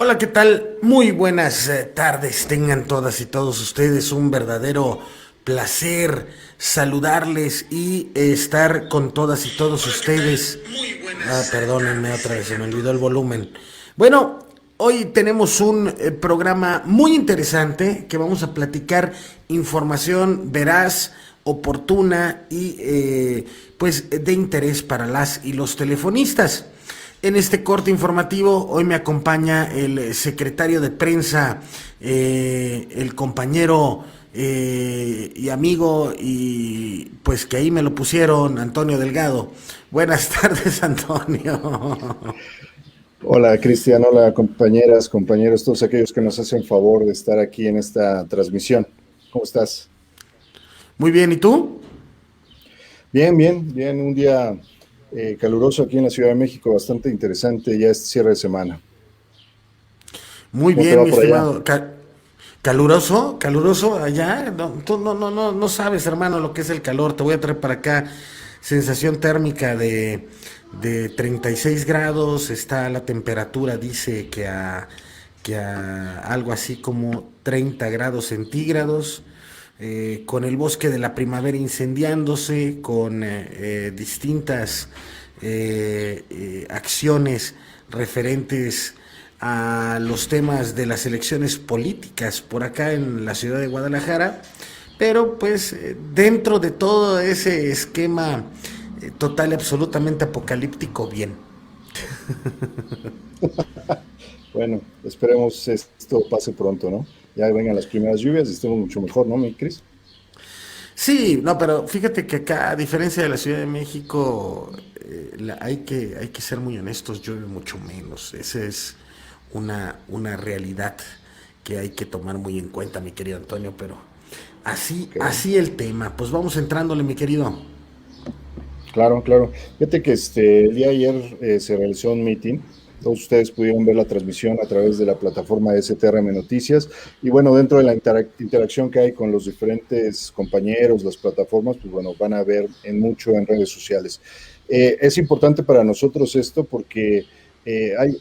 Hola, ¿qué tal? Muy buenas tardes tengan todas y todos ustedes. Un verdadero placer saludarles y estar con todas y todos ustedes. Perdónenme otra vez, se me olvidó el volumen. Bueno, hoy tenemos un programa muy interesante que vamos a platicar información veraz, oportuna y pues de interés para las y los telefonistas. En este corte informativo hoy me acompaña el secretario de prensa, el compañero y amigo, y pues que ahí me lo pusieron, Antonio Delgado. Buenas tardes, Antonio. Hola Cristian, hola compañeras, compañeros, todos aquellos que nos hacen favor de estar aquí en esta transmisión. ¿Cómo estás? Muy bien, ¿y tú? Bien, bien, bien. Un día caluroso aquí en la Ciudad de México, bastante interesante, ya es cierre de semana. Muy ¿Cómo te bien, va mi por allá? estimado. Caluroso, caluroso allá. No, tú no sabes, hermano, lo que es el calor. Te voy a traer para acá sensación térmica de 36 grados. Está la temperatura, dice que a algo así como 30 grados centígrados. Con el bosque de la primavera incendiándose, con distintas acciones referentes a los temas de las elecciones políticas por acá en la ciudad de Guadalajara, pero pues dentro de todo ese esquema total y absolutamente apocalíptico, bien. Bueno, esperemos esto pase pronto, ¿no? Ya vengan las primeras lluvias y estemos mucho mejor, ¿no, mi Cris? Sí, no, pero fíjate que acá, a diferencia de la Ciudad de México, hay que ser muy honestos, llueve mucho menos. Esa es una realidad que hay que tomar muy en cuenta, mi querido Antonio, pero así, Ok. así el tema. Pues vamos entrándole, mi querido. Claro, claro. Fíjate que el día de ayer se realizó un meeting. Todos ustedes pudieron ver la transmisión a través de la plataforma de STRM Noticias. Y bueno, dentro de la interacción que hay con los diferentes compañeros, las plataformas, pues bueno, van a ver en mucho en redes sociales. Es importante para nosotros esto porque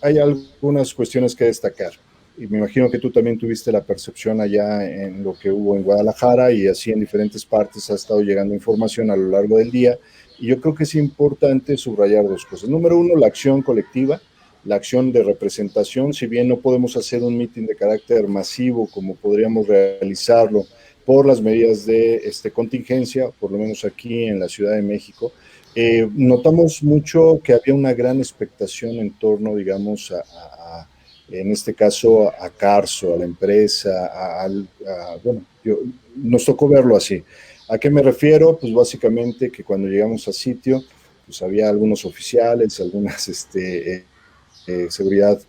hay algunas cuestiones que destacar. Y me imagino que tú también tuviste la percepción allá en lo que hubo en Guadalajara y así en diferentes partes ha estado llegando información a lo largo del día y yo creo que es importante subrayar dos cosas. Número uno, la acción colectiva, la acción de representación. Si bien no podemos hacer un mitin de carácter masivo como podríamos realizarlo por las medidas de contingencia, por lo menos aquí en la Ciudad de México, notamos mucho que había una gran expectación en torno, digamos, en este caso a Carso, a la empresa, bueno, nos tocó verlo así. ¿A qué me refiero? Pues básicamente que cuando llegamos a sitio, pues había algunos oficiales, algunas seguridad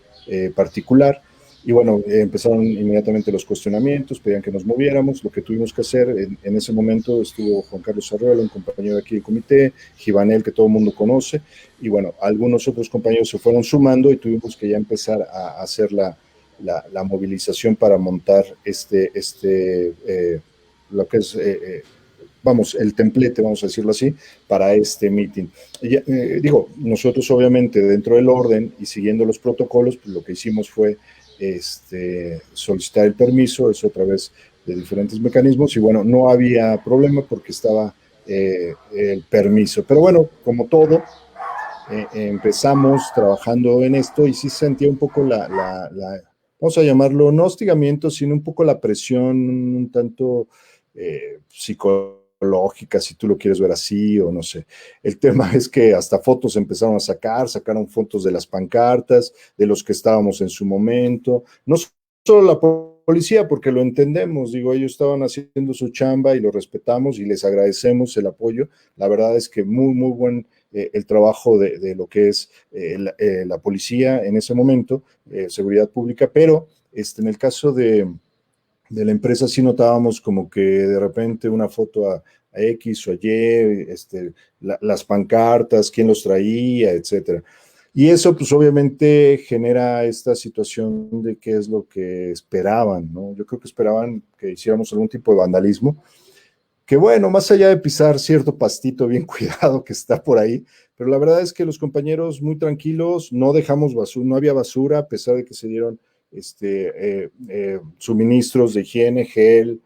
particular. Y bueno, empezaron inmediatamente los cuestionamientos, pedían que nos moviéramos. Lo que tuvimos que hacer en ese momento estuvo Juan Carlos Arreola, un compañero de aquí del comité, Givanel, que todo el mundo conoce, y bueno, algunos otros compañeros se fueron sumando y tuvimos que ya empezar a hacer la movilización para montar lo que es vamos, el templete, vamos a decirlo así, para este meeting. Digo, nosotros obviamente dentro del orden y siguiendo los protocolos, pues lo que hicimos fue solicitar el permiso, es otra vez de diferentes mecanismos, y bueno, no había problema porque estaba el permiso. Pero bueno, como todo, empezamos trabajando en esto y sí sentía un poco vamos a llamarlo, no hostigamiento, sino un poco la presión, un tanto psicológica, si tú lo quieres ver así, o no sé. El tema es que hasta fotos empezaron a sacaron fotos de las pancartas, de los que estábamos en su momento, no solo la policía, porque lo entendemos, digo, ellos estaban haciendo su chamba y lo respetamos y les agradecemos el apoyo. La verdad es que muy, muy buen el trabajo de lo que es la policía en ese momento, seguridad pública, pero en el caso de la empresa sí notábamos como que de repente una foto a X o a Y, las pancartas, quién los traía, etcétera. Y eso pues obviamente genera esta situación de qué es lo que esperaban, ¿no? Yo creo que esperaban que hiciéramos algún tipo de vandalismo, que bueno, más allá de pisar cierto pastito bien cuidado que está por ahí, pero la verdad es que los compañeros muy tranquilos, no dejamos basura, no había basura, a pesar de que se dieron suministros de higiene, gel,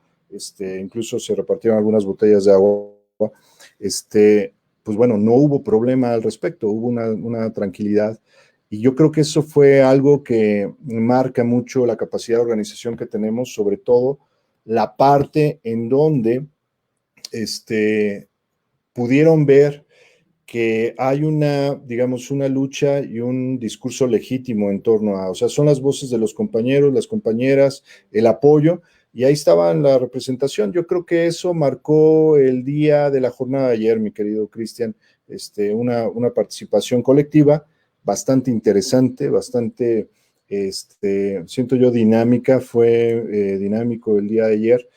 incluso se repartieron algunas botellas de agua. Pues bueno, no hubo problema al respecto, hubo una tranquilidad. Y yo creo que eso fue algo que marca mucho la capacidad de organización que tenemos, sobre todo la parte en donde pudieron ver que hay digamos, una lucha y un discurso legítimo en torno a, o sea, son las voces de los compañeros, las compañeras, el apoyo, y ahí estaba en la representación. Yo creo que eso marcó el día de la jornada de ayer, mi querido Cristian, una participación colectiva bastante interesante, bastante, siento yo, dinámica, fue dinámico el día de ayer,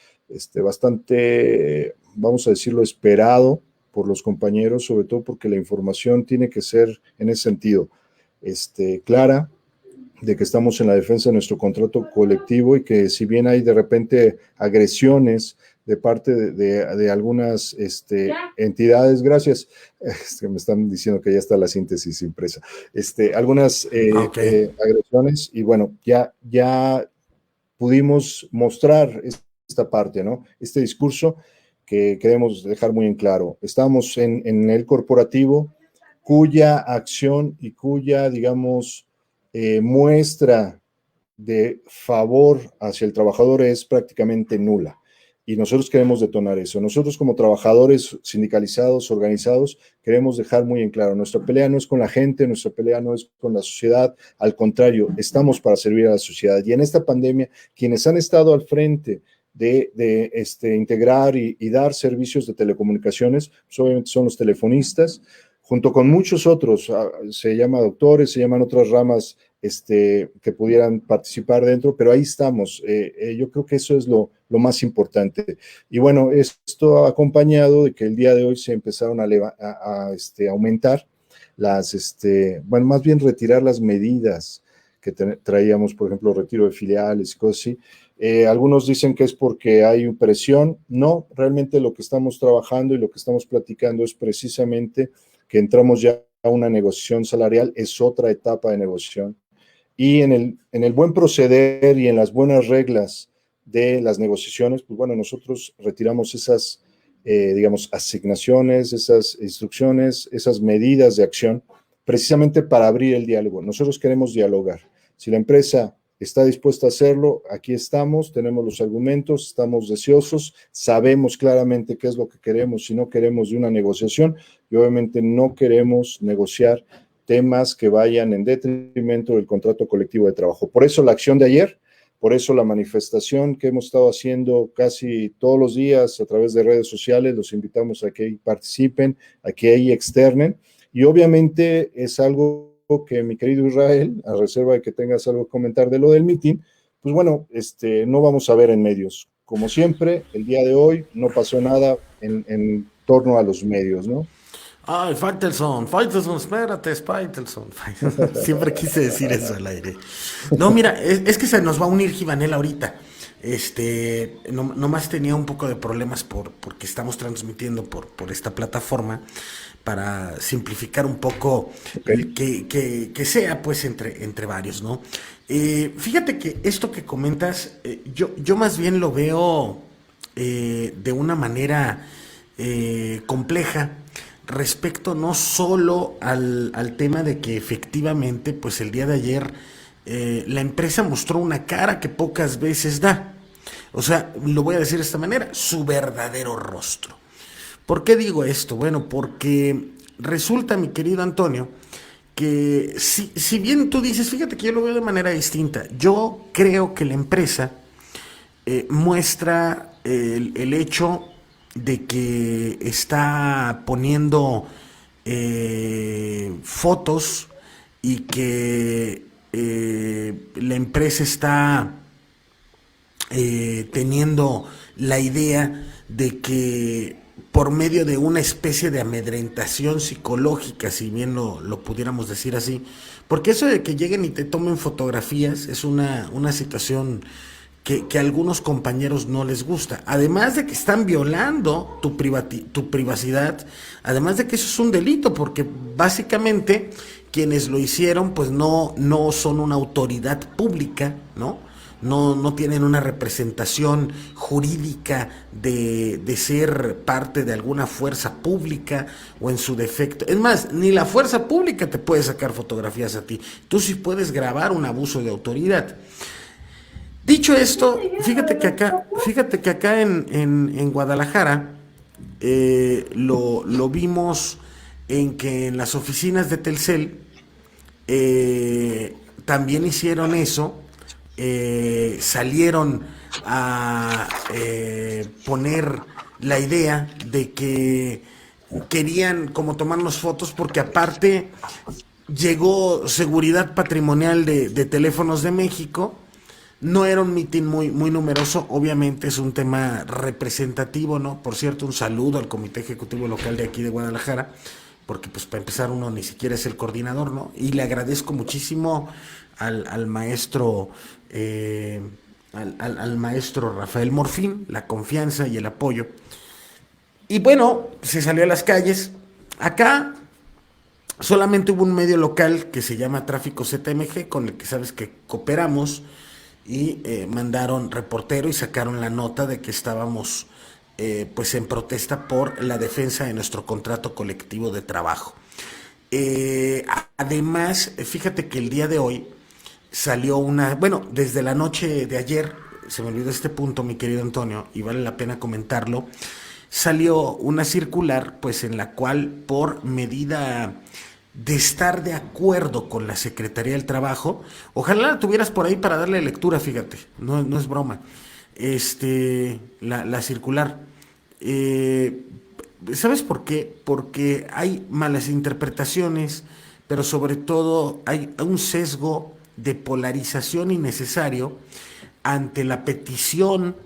bastante, vamos a decirlo, esperado por los compañeros, sobre todo porque la información tiene que ser en ese sentido, clara, de que estamos en la defensa de nuestro contrato colectivo y que si bien hay de repente agresiones de parte de algunas entidades, gracias, me están diciendo que ya está la síntesis impresa, algunas agresiones y bueno, ya pudimos mostrar esta parte, ¿no? Este discurso que queremos dejar muy en claro. Estamos en el corporativo cuya acción y cuya, digamos, muestra de favor hacia el trabajador es prácticamente nula. Y nosotros queremos detonar eso. Nosotros como trabajadores sindicalizados, organizados, queremos dejar muy en claro, nuestra pelea no es con la gente, nuestra pelea no es con la sociedad, al contrario, estamos para servir a la sociedad. Y en esta pandemia, quienes han estado al frente de integrar y dar servicios de telecomunicaciones, pues obviamente son los telefonistas, junto con muchos otros, se llama doctores, se llaman otras ramas que pudieran participar dentro, pero ahí estamos. Yo creo que eso es lo más importante. Y bueno, esto acompañado de que el día de hoy se empezaron a aumentar bueno, más bien retirar las medidas que traíamos, por ejemplo, retiro de filiales y cosas así. Algunos dicen que es porque hay presión. No, realmente lo que estamos trabajando y lo que estamos platicando es precisamente que entramos ya a una negociación salarial, es otra etapa de negociación. Y en el buen proceder y en las buenas reglas de las negociaciones, pues bueno, nosotros retiramos esas, digamos, asignaciones, esas instrucciones, esas medidas de acción, precisamente para abrir el diálogo. Nosotros queremos dialogar. Si la empresa está dispuesta a hacerlo, aquí estamos, tenemos los argumentos, estamos deseosos, sabemos claramente qué es lo que queremos y no queremos de una negociación, y obviamente no queremos negociar temas que vayan en detrimento del contrato colectivo de trabajo. Por eso la acción de ayer, por eso la manifestación que hemos estado haciendo casi todos los días a través de redes sociales, los invitamos a que participen, a que ahí externen, y obviamente es algo que mi querido Israel, a reserva de que tengas algo que comentar de lo del meeting, pues bueno, no vamos a ver en medios. Como siempre, el día de hoy no pasó nada en torno a los medios, ¿no? Ay, Faitelson, espérate, Faitelson. Siempre quise decir eso al aire. No, mira, es que se nos va a unir Givanel ahorita. Nomás tenía un poco de problemas porque estamos transmitiendo por esta plataforma para simplificar un poco, Okay. que sea pues entre varios, ¿no? Fíjate que esto que comentas, yo más bien lo veo de una manera compleja respecto no solo al tema de que efectivamente, pues el día de ayer la empresa mostró una cara que pocas veces da. O sea, lo voy a decir de esta manera, su verdadero rostro. ¿Por qué digo esto? Bueno, porque resulta, mi querido Antonio, que si bien tú dices, fíjate que yo lo veo de manera distinta, yo creo que la empresa muestra el hecho de que está poniendo fotos y que la empresa está teniendo la idea de que por medio de una especie de amedrentación psicológica, si bien lo pudiéramos decir así, porque eso de que lleguen y te tomen fotografías es una situación que a algunos compañeros no les gusta. Además de que están violando tu privacidad, además de que eso es un delito, porque básicamente quienes lo hicieron pues no son una autoridad pública, ¿no? No tienen una representación jurídica de ser parte de alguna fuerza pública o en su defecto. Es más, ni la fuerza pública te puede sacar fotografías a ti. Tú sí puedes grabar un abuso de autoridad. Dicho esto, fíjate que acá en Guadalajara lo vimos en que en las oficinas de Telcel también hicieron eso, salieron a poner la idea de que querían como tomarnos fotos porque aparte llegó Seguridad Patrimonial de Teléfonos de México. No era un mitin muy numeroso, obviamente es un tema representativo, ¿no? Por cierto, un saludo al Comité Ejecutivo Local de aquí de Guadalajara, porque pues para empezar uno ni siquiera es el coordinador, ¿no? Y le agradezco muchísimo al maestro, al maestro Rafael Morfín, la confianza y el apoyo. Y bueno, se salió a las calles. Acá solamente hubo un medio local que se llama Tráfico ZMG, con el que sabes que cooperamos, y mandaron reportero y sacaron la nota de que estábamos pues en protesta por la defensa de nuestro contrato colectivo de trabajo. Además, fíjate que el día de hoy salió bueno, desde la noche de ayer, se me olvidó este punto, mi querido Antonio, y vale la pena comentarlo, salió una circular, pues en la cual por medida de estar de acuerdo con la Secretaría del Trabajo, ojalá la tuvieras por ahí para darle lectura, fíjate, no es broma, la circular. ¿Sabes por qué? Porque hay malas interpretaciones, pero sobre todo hay un sesgo de polarización innecesario ante la petición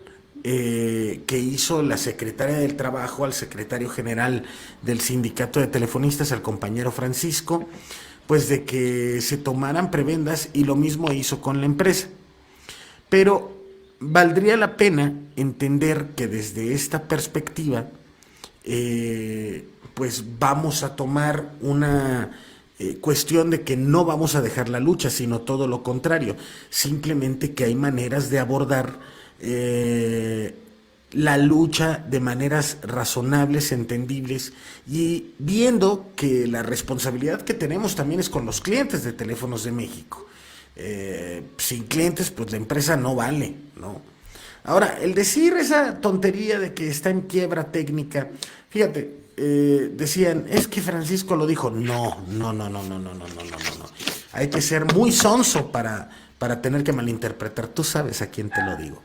que hizo la secretaria del Trabajo al secretario general del Sindicato de Telefonistas, al compañero Francisco, pues de que se tomaran prebendas, y lo mismo hizo con la empresa. Pero valdría la pena entender que desde esta perspectiva, pues vamos a tomar una cuestión de que no vamos a dejar la lucha, sino todo lo contrario, simplemente que hay maneras de abordar la lucha de maneras razonables, entendibles, y viendo que la responsabilidad que tenemos también es con los clientes de Teléfonos de México. Sin clientes, pues la empresa no vale, ¿no? Ahora, el decir esa tontería de que está en quiebra técnica, fíjate, decían, es que Francisco lo dijo. No. Hay que ser muy sonso para tener que malinterpretar. Tú sabes a quién te lo digo.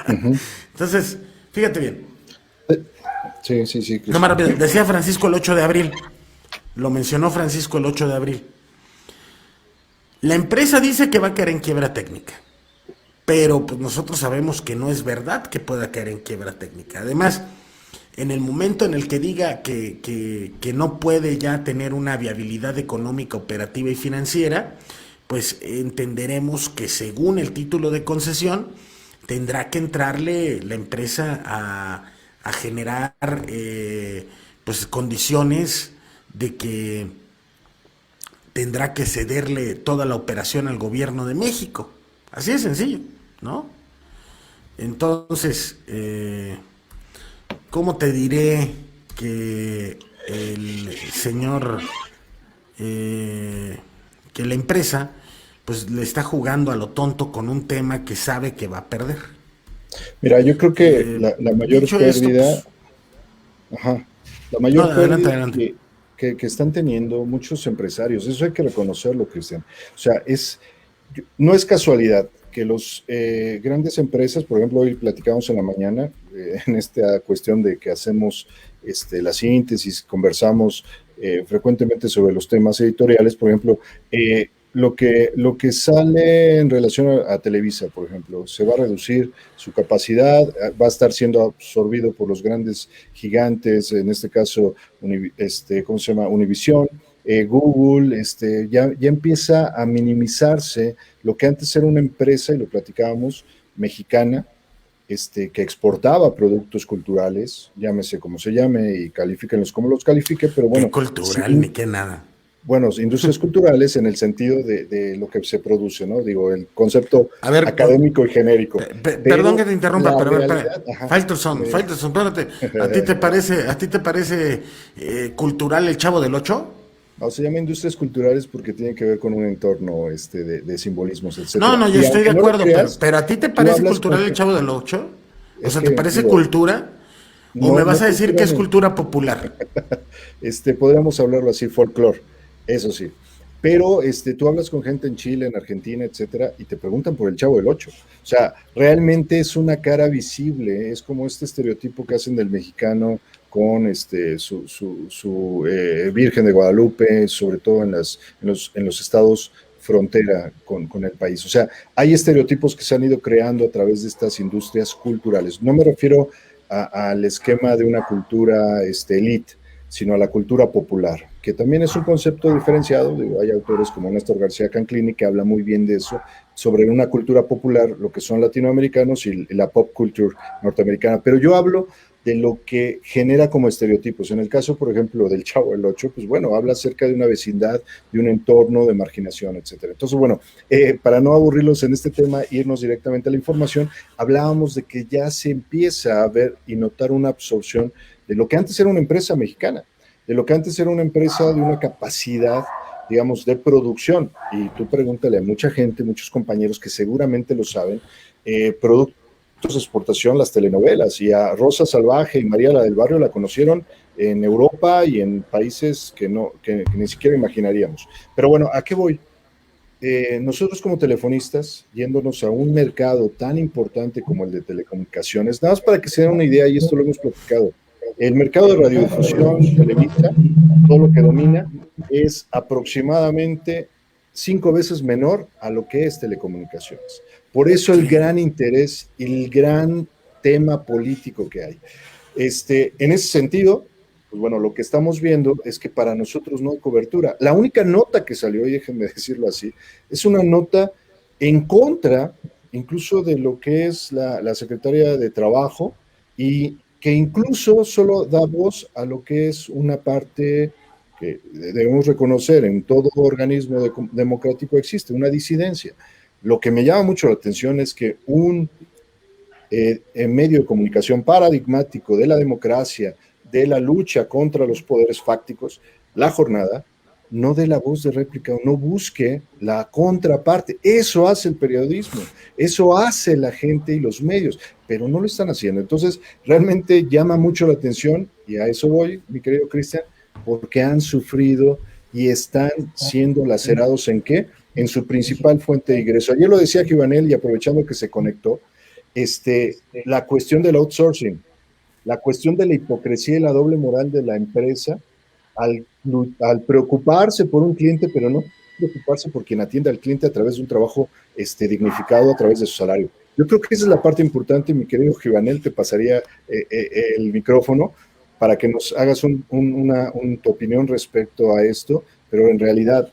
Uh-huh. Entonces, fíjate bien. Sí. No más rápido. Decía Francisco el 8 de abril. Lo mencionó Francisco el 8 de abril. La empresa dice que va a caer en quiebra técnica. Pero pues nosotros sabemos que no es verdad que pueda caer en quiebra técnica. Además, en el momento en el que diga que no puede ya tener una viabilidad económica, operativa y financiera, pues entenderemos que según el título de concesión tendrá que entrarle la empresa a generar pues condiciones de que tendrá que cederle toda la operación al gobierno de México. Así de sencillo, ¿no? Entonces, ¿cómo te diré que el señor, que la empresa, pues le está jugando a lo tonto con un tema que sabe que va a perder? Mira, yo creo que la mayor pérdida, esto, pues, la mayor pérdida adelante. Que están teniendo muchos empresarios, eso hay que reconocerlo, Cristian. O sea, no es casualidad que los grandes empresas, por ejemplo, hoy platicamos en la mañana, en esta cuestión de que hacemos la síntesis, conversamos frecuentemente sobre los temas editoriales, por ejemplo, lo que sale en relación a Televisa, por ejemplo, se va a reducir su capacidad, va a estar siendo absorbido por los grandes gigantes, en este caso, ¿cómo se llama? Univisión, Google, ya empieza a minimizarse lo que antes era una empresa, y lo platicábamos, mexicana, que exportaba productos culturales, llámese como se llame y califíquenlos como los califique, pero bueno. Qué cultural, ni qué nada. Bueno, industrias culturales en el sentido de lo que se produce, ¿no? Digo, el concepto A ver, académico y genérico. perdón que Pero te interrumpa, la pero a ver, realidad, ajá, Faitelson, dime, dime. espérate, ¿a ti te parece cultural el Chavo del Ocho? No, se llama industrias culturales porque tiene que ver con un entorno de simbolismos, No, etcétera. no, yo Y estoy de aunque no lo acuerdo, pero, creas, pero ¿a ti te tú parece hablas con cultural el gente, Chavo del Ocho? O es sea, ¿te que, parece digo, cultura? ¿O me no, vas no a decir que cultura es no, cultura popular? podríamos hablarlo así, folclore, eso sí. Pero tú hablas con gente en Chile, en Argentina, etcétera, y te preguntan por el Chavo del Ocho. O sea, realmente es una cara visible, es como este estereotipo que hacen del mexicano con su Virgen de Guadalupe, sobre todo en los estados frontera con el país. O sea, hay estereotipos que se han ido creando a través de estas industrias culturales. No me refiero al esquema de una cultura elite, sino a la cultura popular, que también es un concepto diferenciado. Digo, hay autores como Néstor García Canclini que habla muy bien de eso, sobre una cultura popular, lo que son latinoamericanos y la pop culture norteamericana. Pero yo hablo de lo que genera como estereotipos. En el caso, por ejemplo, del Chavo del Ocho, pues bueno, habla acerca de una vecindad, de un entorno de marginación, etcétera. Entonces, bueno, para no aburrirlos en este tema, irnos directamente a la información, hablábamos de que ya se empieza a ver y notar una absorción de lo que antes era una empresa mexicana, de lo que antes era una empresa de una capacidad, digamos, de producción. Y tú pregúntale a mucha gente, muchos compañeros que seguramente lo saben, productos de exportación, las telenovelas, y a Rosa Salvaje y María la del Barrio la conocieron en Europa y en países que ni siquiera imaginaríamos. Pero bueno, ¿a qué voy? Nosotros como telefonistas, yéndonos a un mercado tan importante como el de telecomunicaciones, nada más para que se den una idea, y esto lo hemos platicado, el mercado de radiodifusión, Televisa, todo lo que domina, es aproximadamente 5 veces menor a lo que es telecomunicaciones. Por eso el Sí. gran interés y el gran tema político que hay. En ese sentido, pues bueno, lo que estamos viendo es que para nosotros no hay cobertura. La única nota que salió, y déjenme decirlo así, es una nota en contra incluso de lo que es la Secretaría de Trabajo, y que incluso solo da voz a lo que es una parte que debemos reconocer: en todo organismo democrático existe una disidencia. Lo que me llama mucho la atención es que un en medio de comunicación paradigmático de la democracia, de la lucha contra los poderes fácticos, La Jornada no dé la voz de réplica o no busque la contraparte. Eso hace el periodismo, eso hace la gente y los medios, pero no lo están haciendo. Entonces, realmente llama mucho la atención, y a eso voy, mi querido Cristian, porque han sufrido y están siendo lacerados ¿en qué? En su principal fuente de ingreso. Ayer lo decía Giovanel, y aprovechando que se conectó, la cuestión del outsourcing, la cuestión de la hipocresía y la doble moral de la empresa al, al preocuparse por un cliente, pero no preocuparse por quien atiende al cliente a través de un trabajo dignificado, a través de su salario. Yo creo que esa es la parte importante. Mi querido Givanel, te pasaría el micrófono para que nos hagas tu opinión respecto a esto, pero en realidad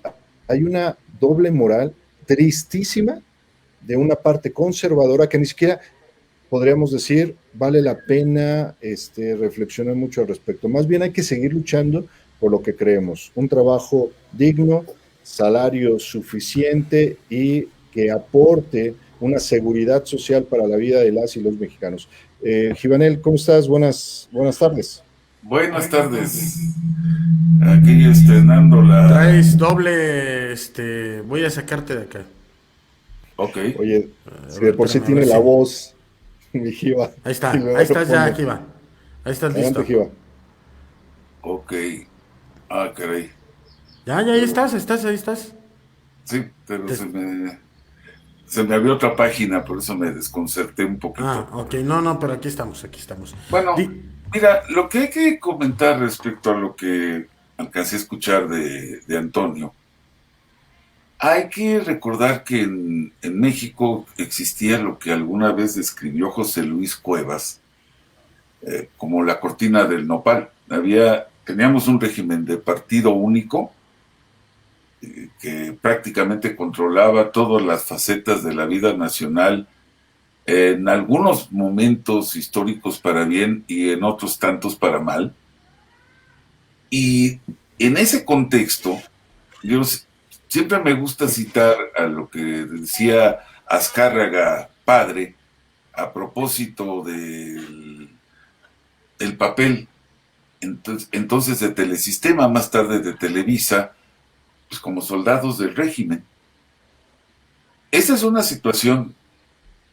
hay una doble moral tristísima de una parte conservadora que ni siquiera podríamos decir vale la pena reflexionar mucho al respecto. Más bien hay que seguir luchando por lo que creemos: un trabajo digno, salario suficiente y que aporte una seguridad social para la vida de las y los mexicanos. Givanel, ¿cómo estás? Buenas tardes. Buenas tardes. Aquí estrenando la... Traes doble, voy a sacarte de acá. Ok. Oye, A si de ver, por sí espérame, a ver tiene la si. voz, mi Giva, Ahí y está, ahí luego lo estás ya, pone. aquí va. Ahí estás Adelante, listo. Giva. Ok. Ah, caray. Ya, ya, ahí Pero, estás, ahí estás. sí, pero Te- se me abrió otra página, por eso me desconcerté un poquito. ok, no, no, pero aquí estamos, aquí estamos. Bueno, Di- mira, lo que hay que comentar respecto a lo que alcancé a escuchar de Antonio, hay que recordar que en México existía lo que alguna vez describió José Luis Cuevas como la cortina del nopal. Teníamos un régimen de partido único que prácticamente controlaba todas las facetas de la vida nacional, en algunos momentos históricos para bien y en otros tantos para mal. Y en ese contexto yo siempre me gusta citar a lo que decía Azcárraga padre a propósito del papel entonces de Telesistema, más tarde de Televisa, pues como soldados del régimen. Esa es una situación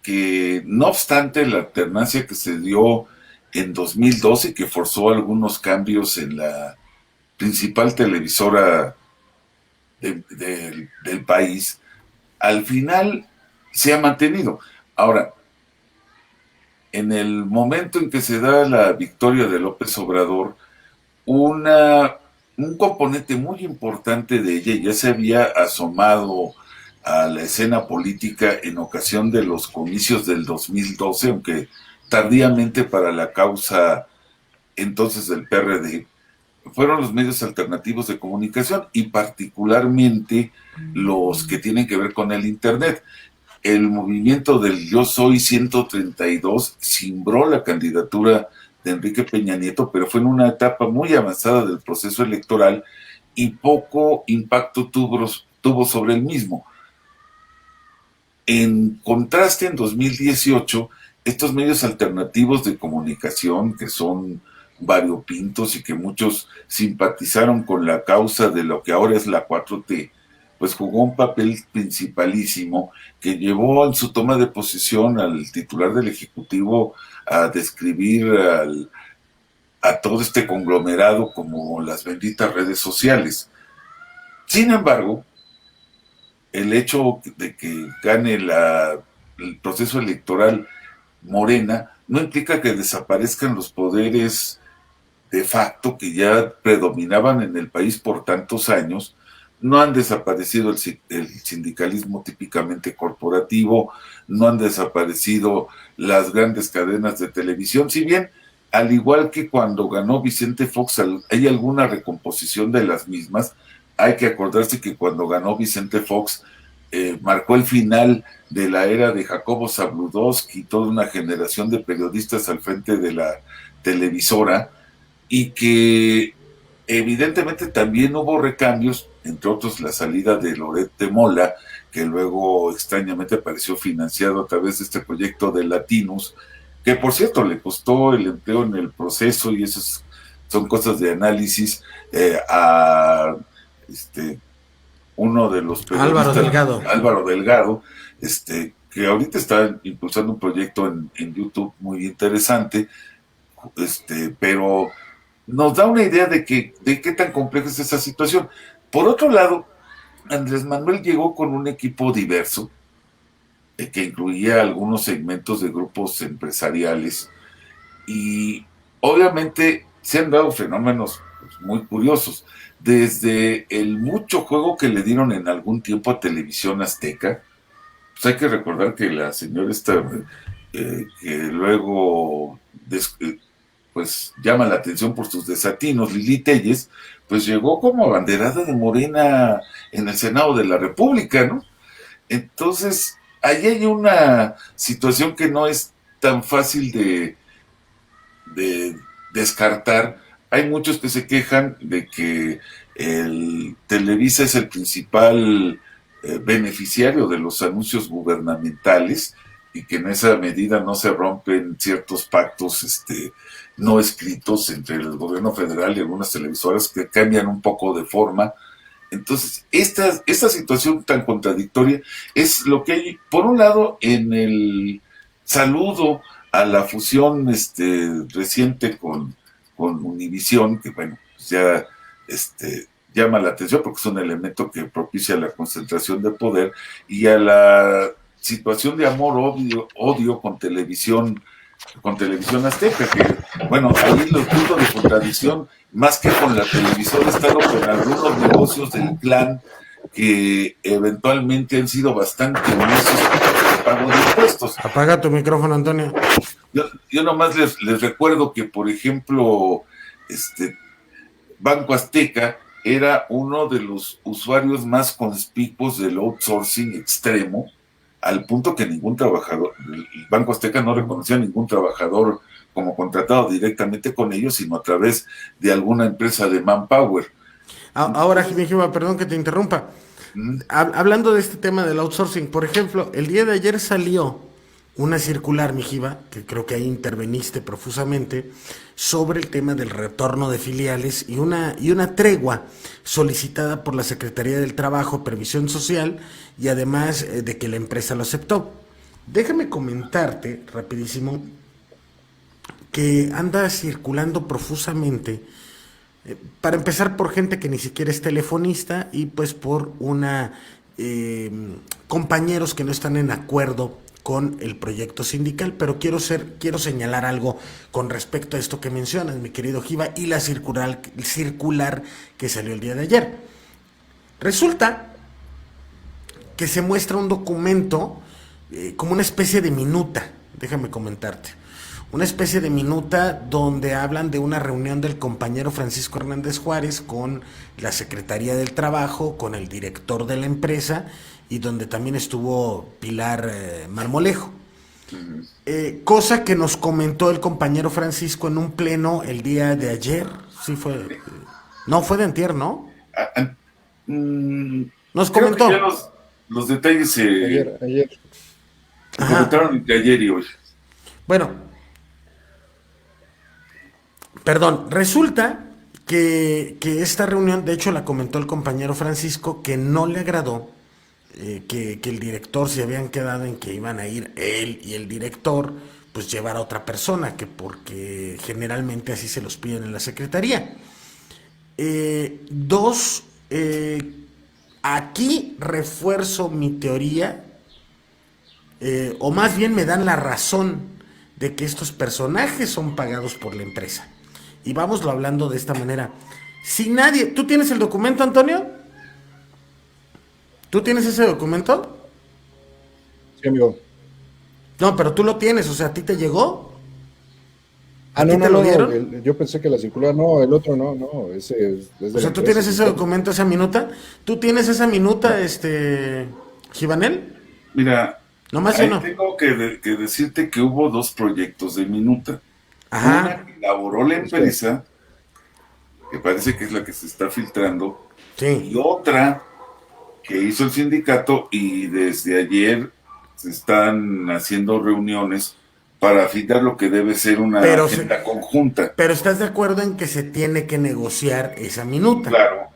que, no obstante la alternancia que se dio en 2012, que forzó algunos cambios en la principal televisora del país, al final se ha mantenido. Ahora, en el momento en que se da la victoria de López Obrador, un componente muy importante de ella ya se había asomado a la escena política en ocasión de los comicios del 2012, aunque tardíamente para la causa entonces del PRD, fueron los medios alternativos de comunicación y particularmente los que tienen que ver con el Internet. El movimiento del Yo Soy 132 cimbró la candidatura de Enrique Peña Nieto, pero fue en una etapa muy avanzada del proceso electoral y poco impacto tuvo sobre el mismo. En contraste, en 2018, estos medios alternativos de comunicación, que son variopintos y que muchos simpatizaron con la causa de lo que ahora es la 4T, pues jugó un papel principalísimo que llevó en su toma de posición al titular del Ejecutivo a describir a todo este conglomerado como las benditas redes sociales. Sin embargo, el hecho de que gane el proceso electoral Morena no implica que desaparezcan los poderes de facto que ya predominaban en el país por tantos años. No han desaparecido el sindicalismo típicamente corporativo, no han desaparecido las grandes cadenas de televisión, si bien, al igual que cuando ganó Vicente Fox, hay alguna recomposición de las mismas. Hay que acordarse que cuando ganó Vicente Fox, marcó el final de la era de Jacobo Zabludovsky, toda una generación de periodistas al frente de la televisora, y que evidentemente también hubo recambios, entre otros la salida de Loret de Mola, que luego extrañamente apareció financiado a través de este proyecto de Latinus, que por cierto le costó el empleo en el proceso, y esas son cosas de análisis, a uno de los periodistas, Álvaro Delgado, que ahorita está impulsando un proyecto en YouTube muy interesante, pero nos da una idea de qué tan compleja es esa situación. Por otro lado, Andrés Manuel llegó con un equipo diverso, que incluía algunos segmentos de grupos empresariales, y obviamente se han dado fenómenos muy curiosos, desde el mucho juego que le dieron en algún tiempo a Televisión Azteca. Pues hay que recordar que la señora esta, que luego pues llama la atención por sus desatinos, Lili Telles, pues llegó como abanderada de Morena en el Senado de la República, ¿no? Entonces, ahí hay una situación que no es tan fácil de descartar. Hay muchos que se quejan de que el Televisa es el principal beneficiario de los anuncios gubernamentales y que en esa medida no se rompen ciertos pactos no escritos entre el gobierno federal y algunas televisoras que cambian un poco de forma. Entonces, esta situación tan contradictoria es lo que hay, por un lado, en el saludo a la fusión reciente con Univisión, que bueno, pues ya llama la atención porque es un elemento que propicia la concentración de poder, y a la situación de amor-odio con Televisión Azteca, que bueno, ahí los puntos de contradicción, más que con la televisora, están con algunos negocios del clan que eventualmente han sido bastante necios con el pago de impuestos. Apaga tu micrófono, Antonio. Yo nomás les recuerdo que, por ejemplo, Banco Azteca era uno de los usuarios más conspicuos del outsourcing extremo, al punto que ningún trabajador, el Banco Azteca no reconocía a ningún trabajador como contratado directamente con ellos, sino a través de alguna empresa de manpower. Ahora, Jiménez, perdón que te interrumpa. Hablando de este tema del outsourcing, por ejemplo, el día de ayer salió una circular, mi Jiva, que creo que ahí interveniste profusamente, sobre el tema del retorno de filiales y una tregua solicitada por la Secretaría del Trabajo, Previsión Social, y además de que la empresa lo aceptó. Déjame comentarte rapidísimo que anda circulando profusamente, para empezar por gente que ni siquiera es telefonista y pues por compañeros que no están en acuerdo con el proyecto sindical, pero quiero señalar algo con respecto a esto que mencionas, mi querido Giva, y la circular que salió el día de ayer. Resulta que se muestra un documento como una especie de minuta, déjame comentarte, una especie de minuta donde hablan de una reunión del compañero Francisco Hernández Juárez con la Secretaría del Trabajo, con el director de la empresa y donde también estuvo Pilar Marmolejo. Cosa que nos comentó el compañero Francisco en un pleno el día de ayer, sí fue, no fue de antier, ¿no? Nos comentó. Que ya los detalles se comentaron entre ayer y hoy. Bueno, perdón, resulta que esta reunión, de hecho la comentó el compañero Francisco, que no le agradó que el director se habían quedado en que iban a ir él y el director, pues llevar a otra persona, que porque generalmente así se los piden en la secretaría. Aquí refuerzo mi teoría, o más bien me dan la razón de que estos personajes son pagados por la empresa. Y vámoslo hablando de esta manera. Si nadie... ¿Tú tienes el documento, Antonio? ¿Tú tienes ese documento? Sí, amigo. No, pero tú lo tienes, o sea, ¿a ti te llegó? ¿A ti te lo dieron? Yo pensé que la circular, no, el otro no, ese es de o sea, ¿tú tienes ese documento, esa minuta? ¿Tú tienes esa minuta, Givanel? Mira, nomás ahí uno. Tengo que decirte que hubo 2 proyectos de minuta. Ajá. Una que elaboró la empresa, que parece que es la que se está filtrando, sí. Y otra que hizo el sindicato, y desde ayer se están haciendo reuniones para afinar lo que debe ser una agenda conjunta. Pero ¿estás de acuerdo en que se tiene que negociar esa minuta? Claro.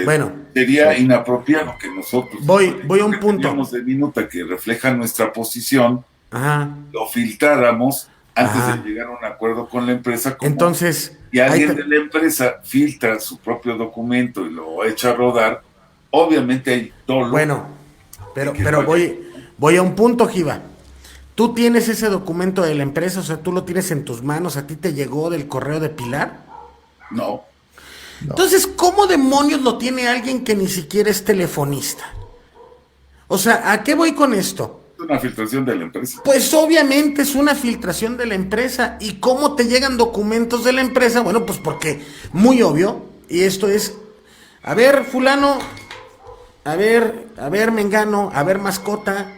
Bueno, sería inapropiado que nosotros voy a un punto de minuta que refleja nuestra posición, Ajá. lo filtráramos antes de llegar a un acuerdo con la empresa. Entonces, y alguien de la empresa filtra su propio documento y lo echa a rodar, obviamente hay dolo. Bueno, pero voy a un punto, Giva. ¿Tú tienes ese documento de la empresa? O sea, ¿tú lo tienes en tus manos? ¿A ti te llegó del correo de Pilar? No. Entonces, ¿cómo demonios lo tiene alguien que ni siquiera es telefonista? O sea, ¿a qué voy con esto? Es una filtración de la empresa. Pues obviamente es una filtración de la empresa. ¿Y cómo te llegan documentos de la empresa? Bueno, pues porque, muy obvio, y esto es, a ver, fulano, a ver, mengano, a ver, mascota,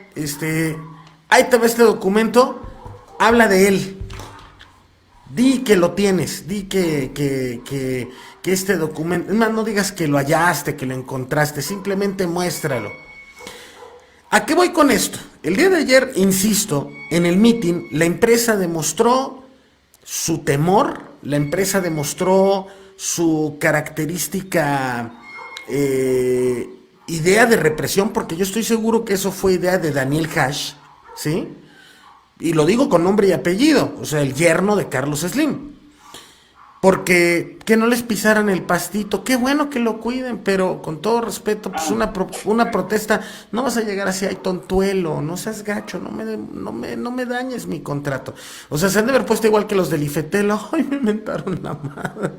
ahí te va este documento, habla de él. Di que lo tienes, di que este documento, es más, no digas que lo hallaste, que lo encontraste, simplemente muéstralo. ¿A qué voy con esto? El día de ayer, insisto, en el meeting, la empresa demostró su temor, la empresa demostró su característica idea de represión, porque yo estoy seguro que eso fue idea de Daniel Hash, ¿sí? Y lo digo con nombre y apellido, o sea, el yerno de Carlos Slim. Porque que no les pisaran el pastito, qué bueno que lo cuiden, pero con todo respeto, pues una protesta, no vas a llegar así, ay, tontuelo, no seas gacho, no me dañes mi contrato. O sea, se han de haber puesto igual que los del Ifetelo, ay, me inventaron la madre.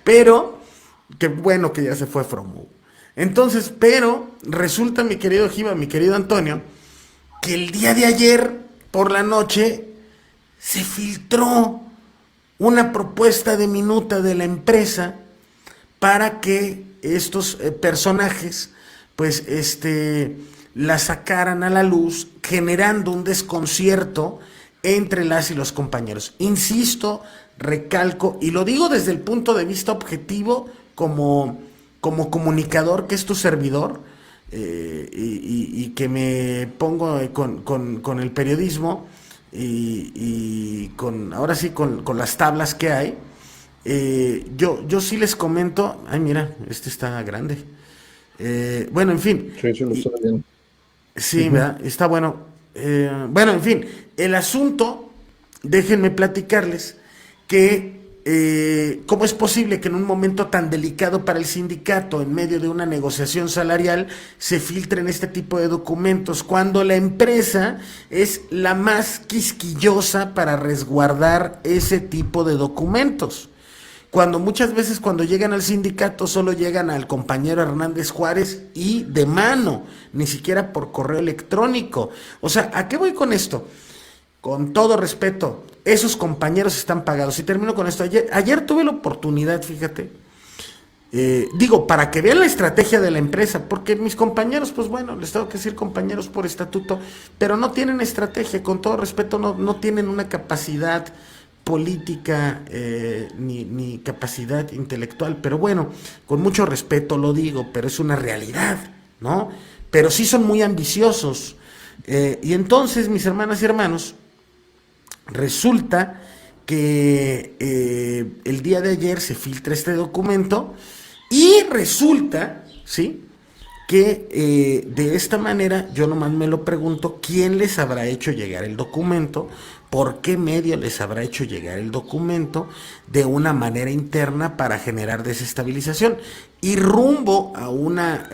Pero, qué bueno que ya se fue Fromo. Entonces, pero resulta, mi querido Giva, mi querido Antonio, que el día de ayer, por la noche, se filtró una propuesta de minuta de la empresa para que estos personajes pues la sacaran a la luz, generando un desconcierto entre las y los compañeros. Insisto, recalco, y lo digo desde el punto de vista objetivo como como comunicador, que es tu servidor, y que me pongo con el periodismo y con, ahora sí, con las tablas que hay, yo sí les comento, ay mira, este está grande. Bueno, en fin, Sí, sí, lo estoy viendo. sí, Ujú. ¿verdad? Está bueno. Bueno, en fin, el asunto, déjenme platicarles que cómo es posible que en un momento tan delicado para el sindicato, en medio de una negociación salarial, se filtren este tipo de documentos, cuando la empresa es la más quisquillosa para resguardar ese tipo de documentos. Cuando muchas veces cuando llegan al sindicato solo llegan al compañero Hernández Juárez y de mano, ni siquiera por correo electrónico. O sea, ¿a qué voy con esto? Con todo respeto, esos compañeros están pagados. Y termino con esto. Ayer tuve la oportunidad, fíjate, digo, para que vean la estrategia de la empresa, porque mis compañeros, pues bueno, les tengo que decir compañeros por estatuto, pero no tienen estrategia, con todo respeto, no tienen una capacidad política ni capacidad intelectual, pero bueno, con mucho respeto lo digo, pero es una realidad, ¿no? Pero sí son muy ambiciosos. Y entonces, mis hermanas y hermanos, resulta que el día de ayer se filtra este documento y resulta, ¿sí? Que de esta manera yo nomás me lo pregunto, ¿quién les habrá hecho llegar el documento? ¿Por qué medio les habrá hecho llegar el documento de una manera interna para generar desestabilización? Y rumbo a una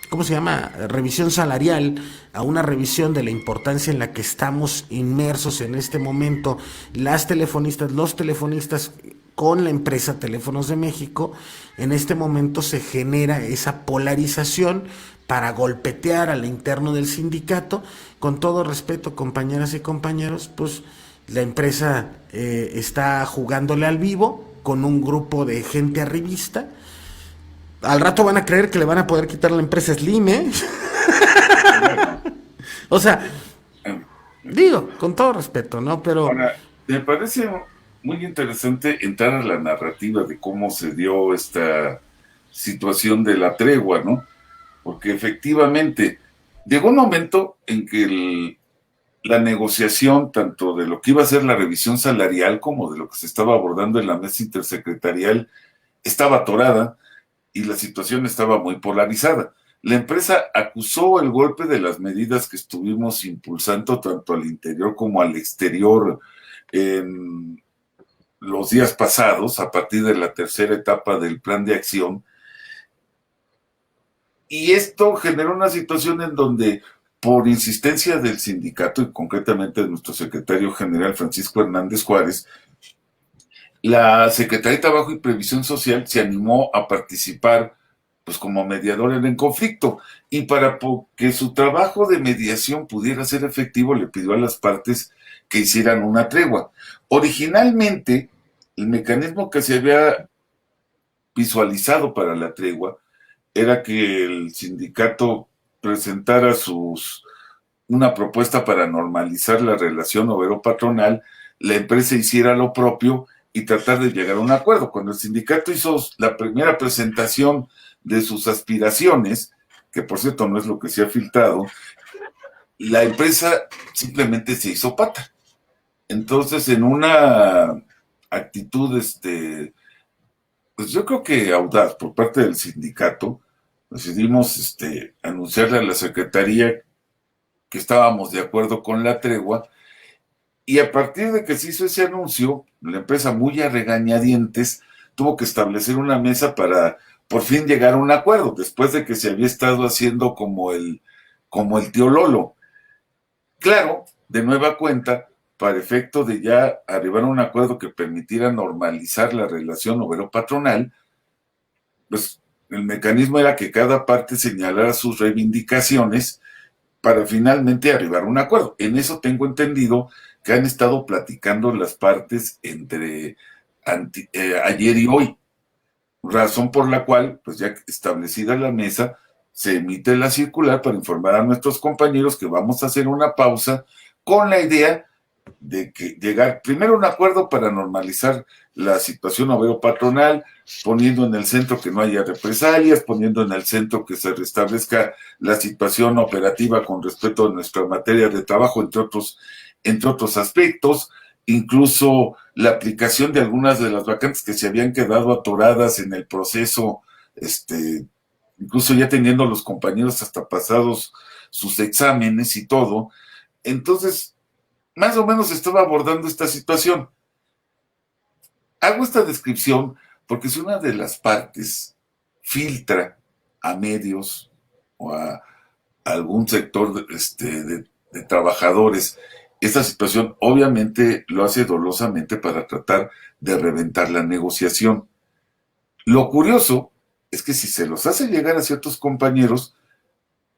¿cómo se llama? Revisión salarial, a una revisión de la importancia en la que estamos inmersos en este momento, las telefonistas, los telefonistas con la empresa Teléfonos de México, en este momento se genera esa polarización para golpetear al interno del sindicato. Con todo respeto, compañeras y compañeros, pues la empresa está jugándole al vivo con un grupo de gente arribista. Al rato van a creer que le van a poder quitar la empresa Slim, ¿eh? Bueno, O sea, eh, digo, con todo respeto, ¿no? Pero ahora, me parece muy interesante entrar a la narrativa de cómo se dio esta situación de la tregua, ¿no? Porque efectivamente llegó un momento en que la negociación, tanto de lo que iba a ser la revisión salarial como de lo que se estaba abordando en la mesa intersecretarial, estaba atorada y la situación estaba muy polarizada. La empresa acusó el golpe de las medidas que estuvimos impulsando tanto al interior como al exterior en los días pasados, a partir de la tercera etapa del plan de acción. Y esto generó una situación en donde, por insistencia del sindicato y concretamente de nuestro secretario general Francisco Hernández Juárez, la Secretaría de Trabajo y Previsión Social se animó a participar pues como mediador en el conflicto y para que su trabajo de mediación pudiera ser efectivo le pidió a las partes que hicieran una tregua. Originalmente el mecanismo que se había visualizado para la tregua era que el sindicato presentara una propuesta para normalizar la relación obrero-patronal, la empresa hiciera lo propio y tratar de llegar a un acuerdo. Cuando el sindicato hizo la primera presentación de sus aspiraciones, que por cierto no es lo que se ha filtrado, la empresa simplemente se hizo pata. Entonces, en una actitud, pues yo creo que audaz por parte del sindicato, decidimos anunciarle a la Secretaría que estábamos de acuerdo con la tregua. Y a partir de que se hizo ese anuncio, la empresa muy a regañadientes tuvo que establecer una mesa para por fin llegar a un acuerdo, después de que se había estado haciendo como el tío Lolo. Claro, de nueva cuenta, para efecto de ya arribar a un acuerdo que permitiera normalizar la relación obrero-patronal, pues el mecanismo era que cada parte señalara sus reivindicaciones para finalmente arribar a un acuerdo. En eso tengo entendido que han estado platicando las partes entre ayer y hoy, razón por la cual, pues ya establecida la mesa, se emite la circular para informar a nuestros compañeros que vamos a hacer una pausa con la idea de que llegar primero a un acuerdo para normalizar la situación obrero-patronal, poniendo en el centro que no haya represalias, poniendo en el centro que se restablezca la situación operativa con respecto a nuestra materia de trabajo, entre otros aspectos, incluso la aplicación de algunas de las vacantes que se habían quedado atoradas en el proceso, incluso ya teniendo los compañeros hasta pasados sus exámenes y todo. Entonces, más o menos estaba abordando esta situación. Hago esta descripción porque si una de las partes filtra a medios o a algún sector de trabajadores esta situación, obviamente lo hace dolosamente para tratar de reventar la negociación. Lo curioso es que si se los hace llegar a ciertos compañeros,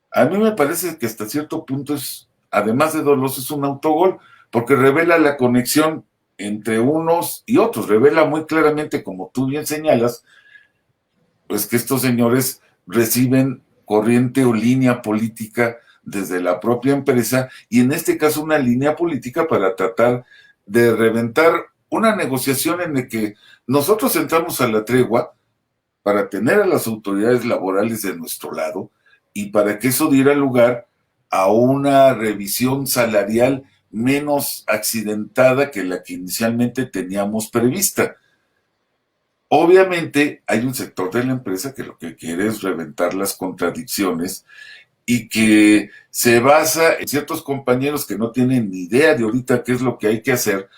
a mí me parece que hasta cierto punto es, además de doloso, es un autogol, porque revela la conexión entre unos y otros, revela muy claramente, como tú bien señalas, pues que estos señores reciben corriente o línea política desde la propia empresa, y en este caso una línea política para tratar de reventar una negociación en la que nosotros entramos a la tregua para tener a las autoridades laborales de nuestro lado y para que eso diera lugar a una revisión salarial menos accidentada que la que inicialmente teníamos prevista. Obviamente hay un sector de la empresa que lo que quiere es reventar las contradicciones y que se basa en ciertos compañeros que no tienen ni idea de ahorita qué es lo que hay que hacer.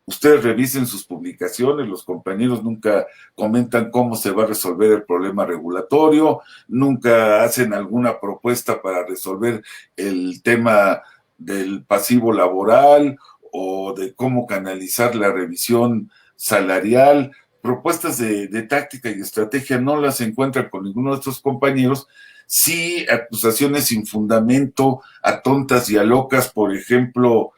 Ustedes revisen sus publicaciones, los compañeros nunca comentan cómo se va a resolver el problema regulatorio, nunca hacen alguna propuesta para resolver el tema del pasivo laboral o de cómo canalizar la revisión salarial. Propuestas de táctica y estrategia no las encuentran con ninguno de estos compañeros. Sí, acusaciones sin fundamento, a tontas y a locas, por ejemplo,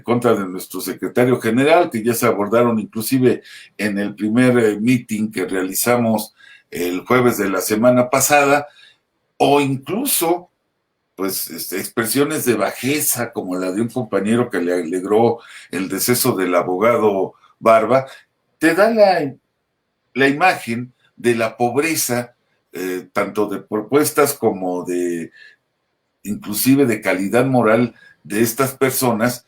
contra de nuestro secretario general, que ya se abordaron inclusive en el primer meeting que realizamos el jueves de la semana pasada, o incluso pues expresiones de bajeza como la de un compañero que le alegró el deceso del abogado Barba, te da la imagen de la pobreza, tanto de propuestas como de inclusive de calidad moral de estas personas,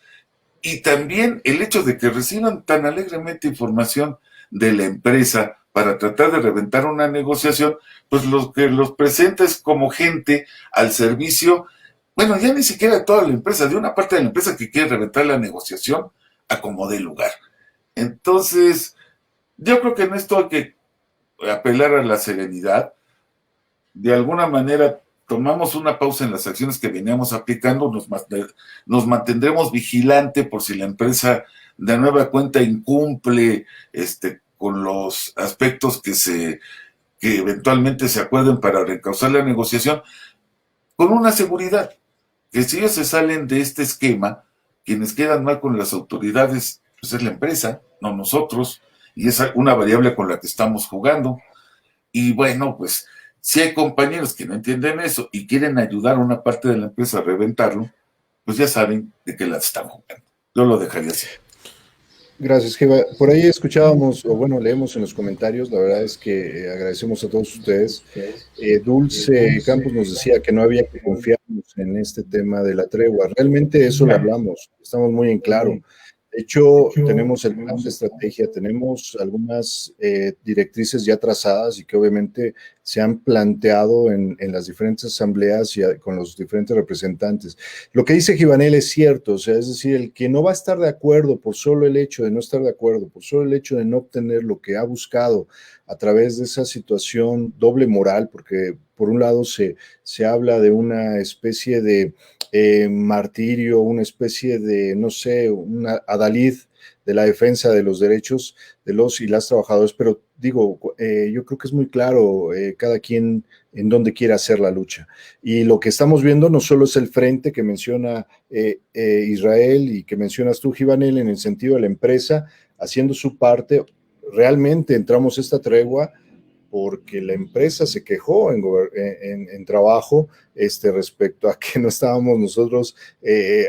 y también el hecho de que reciban tan alegremente información de la empresa para tratar de reventar una negociación, pues lo que los presenta es como gente al servicio, bueno, ya ni siquiera de toda la empresa, de una parte de la empresa que quiere reventar la negociación a como dé lugar. Entonces, yo creo que en esto hay que apelar a la serenidad. De alguna manera tomamos una pausa en las acciones que veníamos aplicando, nos mantendremos vigilante por si la empresa de nueva cuenta incumple con los aspectos que eventualmente se acuerden para reencauzar la negociación, con una seguridad, que si ellos se salen de este esquema, quienes quedan mal con las autoridades, pues es la empresa, no nosotros, y es una variable con la que estamos jugando. Y bueno, pues si hay compañeros que no entienden eso y quieren ayudar a una parte de la empresa a reventarlo, pues ya saben de qué la están jugando. Yo lo dejaría así. Gracias, Jeva. Por ahí escuchábamos, o bueno, leemos en los comentarios, la verdad es que agradecemos a todos ustedes. Dulce Campos nos decía que no había que confiarnos en este tema de la tregua. Realmente eso lo hablamos, estamos muy en claro. De hecho, tenemos el plan de estrategia, tenemos algunas directrices ya trazadas y que obviamente se han planteado en las diferentes asambleas y con los diferentes representantes. Lo que dice Givanel es cierto, o sea, es decir, el que no va a estar de acuerdo por solo el hecho de no estar de acuerdo, por solo el hecho de no obtener lo que ha buscado a través de esa situación doble moral, porque por un lado se habla de una especie de martirio, una especie de, no sé, una adalid de la defensa de los derechos de los y las trabajadores, pero digo, yo creo que es muy claro cada quien en dónde quiere hacer la lucha. Y lo que estamos viendo no solo es el frente que menciona Israel y que mencionas tú, Givanel, en el sentido de la empresa haciendo su parte. Realmente entramos a esta tregua porque la empresa se quejó en trabajo respecto a que no estábamos nosotros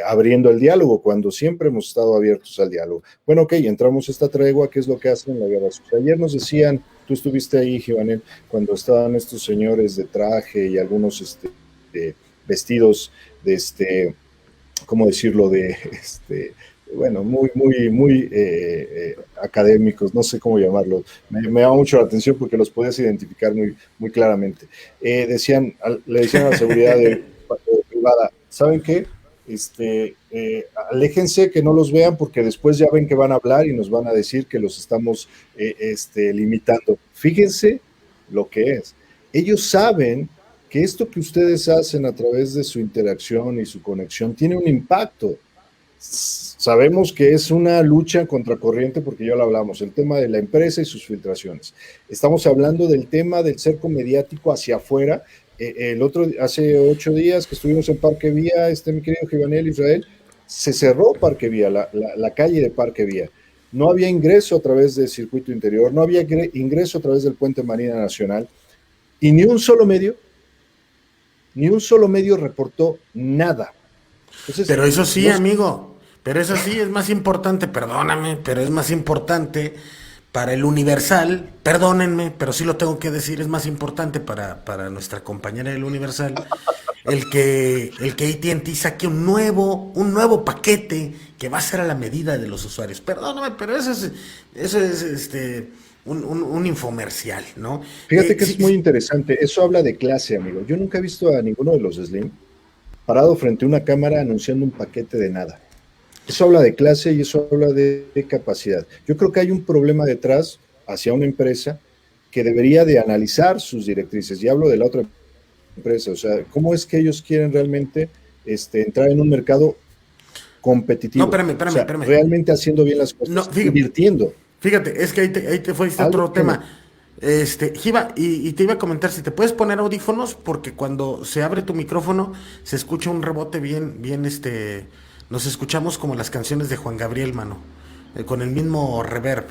abriendo el diálogo, cuando siempre hemos estado abiertos al diálogo. Bueno, ok, entramos a esta tregua, ¿qué es lo que hacen en la guerra sucia? Ayer nos decían, tú estuviste ahí, Giovanel, cuando estaban estos señores de traje y algunos vestidos de ¿cómo decirlo? Bueno, muy académicos, no sé cómo llamarlo. Me llama mucho la atención porque los podías identificar muy claramente. Le decían a la seguridad privada, ¿saben qué? Aléjense, que no los vean, porque después ya ven que van a hablar y nos van a decir que los estamos limitando. Fíjense lo que es. Ellos saben que esto que ustedes hacen a través de su interacción y su conexión tiene un impacto. Sabemos que es una lucha contracorriente, porque ya lo hablamos, el tema de la empresa y sus filtraciones. Estamos hablando del tema del cerco mediático hacia afuera. Hace 8 días que estuvimos en Parque Vía, mi querido Giovanel Israel, se cerró Parque Vía, la calle de Parque Vía. No había ingreso a través del circuito interior, no había ingreso a través del puente Marina Nacional, y ni un solo medio reportó nada. Entonces, pero eso sí, amigo, pero eso sí es más importante, perdóname, pero es más importante para el Universal, perdónenme, pero sí lo tengo que decir, es más importante para nuestra compañera del Universal, el que AT&T saque un nuevo paquete que va a ser a la medida de los usuarios. Perdóname, pero eso es un infomercial, ¿no? Fíjate que es muy interesante, eso habla de clase, amigo. Yo nunca he visto a ninguno de los Slim parado frente a una cámara anunciando un paquete de nada. Eso habla de clase y eso habla de capacidad. Yo creo que hay un problema detrás hacia una empresa que debería de analizar sus directrices. Y hablo de la otra empresa, o sea, ¿cómo es que ellos quieren realmente entrar en un mercado competitivo? No, espérame. Realmente haciendo bien las cosas, invirtiendo. Fíjate, es que ahí te fuiste a otro tema. Giva, y te iba a comentar si te puedes poner audífonos, porque cuando se abre tu micrófono se escucha un rebote bien, nos escuchamos como las canciones de Juan Gabriel, mano, con el mismo reverb.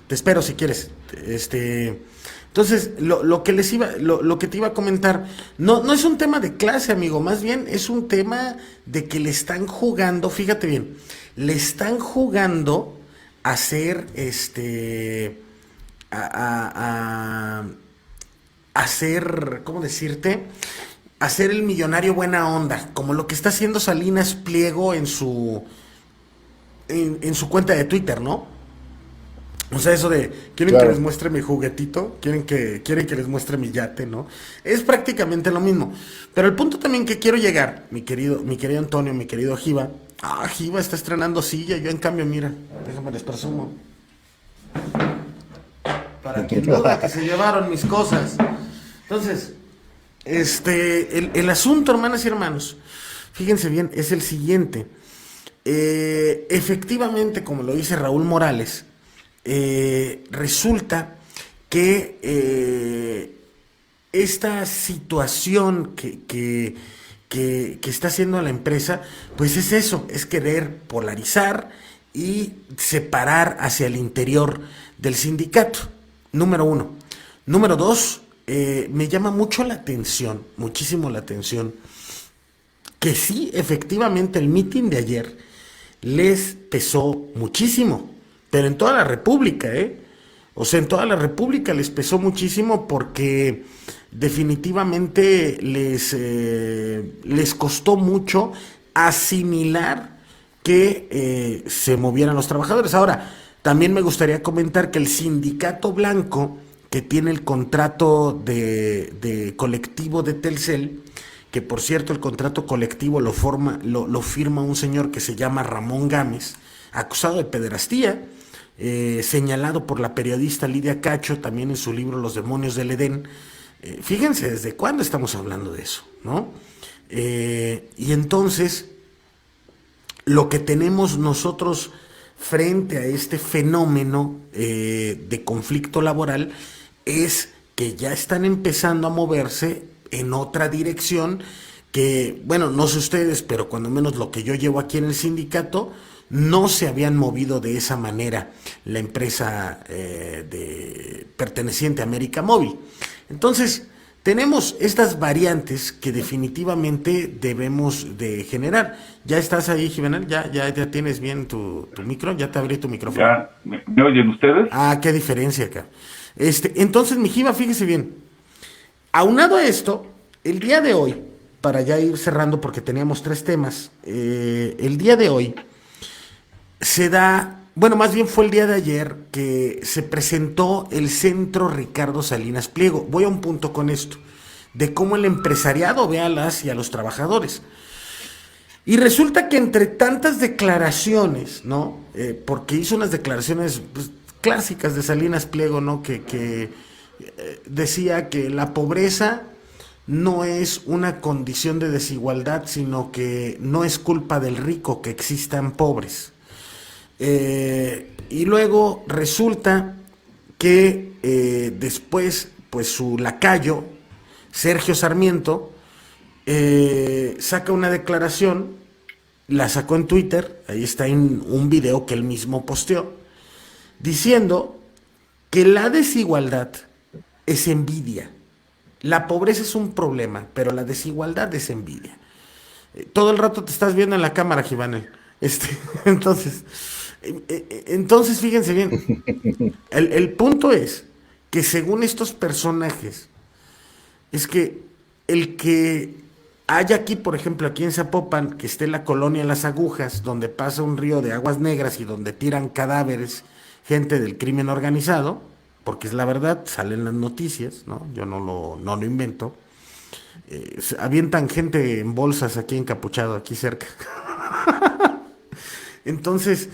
Te espero si quieres. Entonces, lo que te iba a comentar, no es un tema de clase, amigo, más bien es un tema de que le están jugando, fíjate bien, le están jugando a hacer a hacer, ¿cómo decirte? Hacer el millonario buena onda, como lo que está haciendo Salinas Pliego en su cuenta de Twitter, ¿no? O sea, eso de, ¿quieren que les muestre mi juguetito? ¿Quieren que les muestre mi yate, no? Es prácticamente lo mismo. Pero el punto también que quiero llegar, mi querido Antonio, mi querido Giva. Giva está estrenando silla, yo en cambio, mira, déjame les presumo. Para que no diga que se llevaron mis cosas. Entonces, el asunto, hermanas y hermanos, fíjense bien, es el siguiente. Efectivamente, como lo dice Raúl Morales, resulta que esta situación que está haciendo la empresa, pues es eso, es querer polarizar y separar hacia el interior del sindicato. Número 1. Número 2, me llama mucho la atención, muchísimo la atención, que sí, efectivamente el mitin de ayer les pesó muchísimo, pero en toda la República, o sea, en toda la República les pesó muchísimo porque definitivamente les costó mucho asimilar que se movieran los trabajadores. Ahora, también me gustaría comentar que el sindicato blanco, que tiene el contrato de colectivo de Telcel, que por cierto el contrato colectivo lo firma un señor que se llama Ramón Gámez, acusado de pederastía, señalado por la periodista Lidia Cacho, también en su libro Los demonios del Edén. Fíjense desde cuándo estamos hablando de eso, ¿no? Y entonces, lo que tenemos nosotros frente a este fenómeno de conflicto laboral es que ya están empezando a moverse en otra dirección que, bueno, no sé ustedes, pero cuando menos lo que yo llevo aquí en el sindicato, no se habían movido de esa manera la empresa perteneciente a América Móvil. Entonces, tenemos estas variantes que definitivamente debemos de generar. ¿Ya estás ahí, Jimenel? ¿Ya tienes bien tu micro? ¿Ya te abrí tu micrófono? ¿Ya me oyen ustedes? Ah, qué diferencia acá. Entonces, mi Jiva, fíjese bien. Aunado a esto, el día de hoy, para ya ir cerrando porque teníamos 3 temas, el día de hoy se da, bueno, más bien fue el día de ayer que se presentó el Centro Ricardo Salinas Pliego. Voy a un punto con esto, de cómo el empresariado ve a las y a los trabajadores. Y resulta que entre tantas declaraciones, ¿no? Porque hizo unas declaraciones pues, clásicas de Salinas Pliego, ¿no? Que decía que la pobreza no es una condición de desigualdad, sino que no es culpa del rico que existan pobres. Y luego resulta que después, pues su lacayo, Sergio Sarmiento, saca una declaración, la sacó en Twitter, ahí está en un video que él mismo posteó, diciendo que la desigualdad es envidia. La pobreza es un problema, pero la desigualdad es envidia. Todo el rato te estás viendo en la cámara, Givanel. Entonces, fíjense bien, el punto es que según estos personajes, es que el que haya aquí, por ejemplo, aquí en Zapopan, que esté la colonia Las Agujas, donde pasa un río de aguas negras y donde tiran cadáveres, gente del crimen organizado, porque es la verdad, salen las noticias, ¿no? Yo no lo invento. Avientan gente en bolsas aquí encapuchado, aquí cerca. Entonces,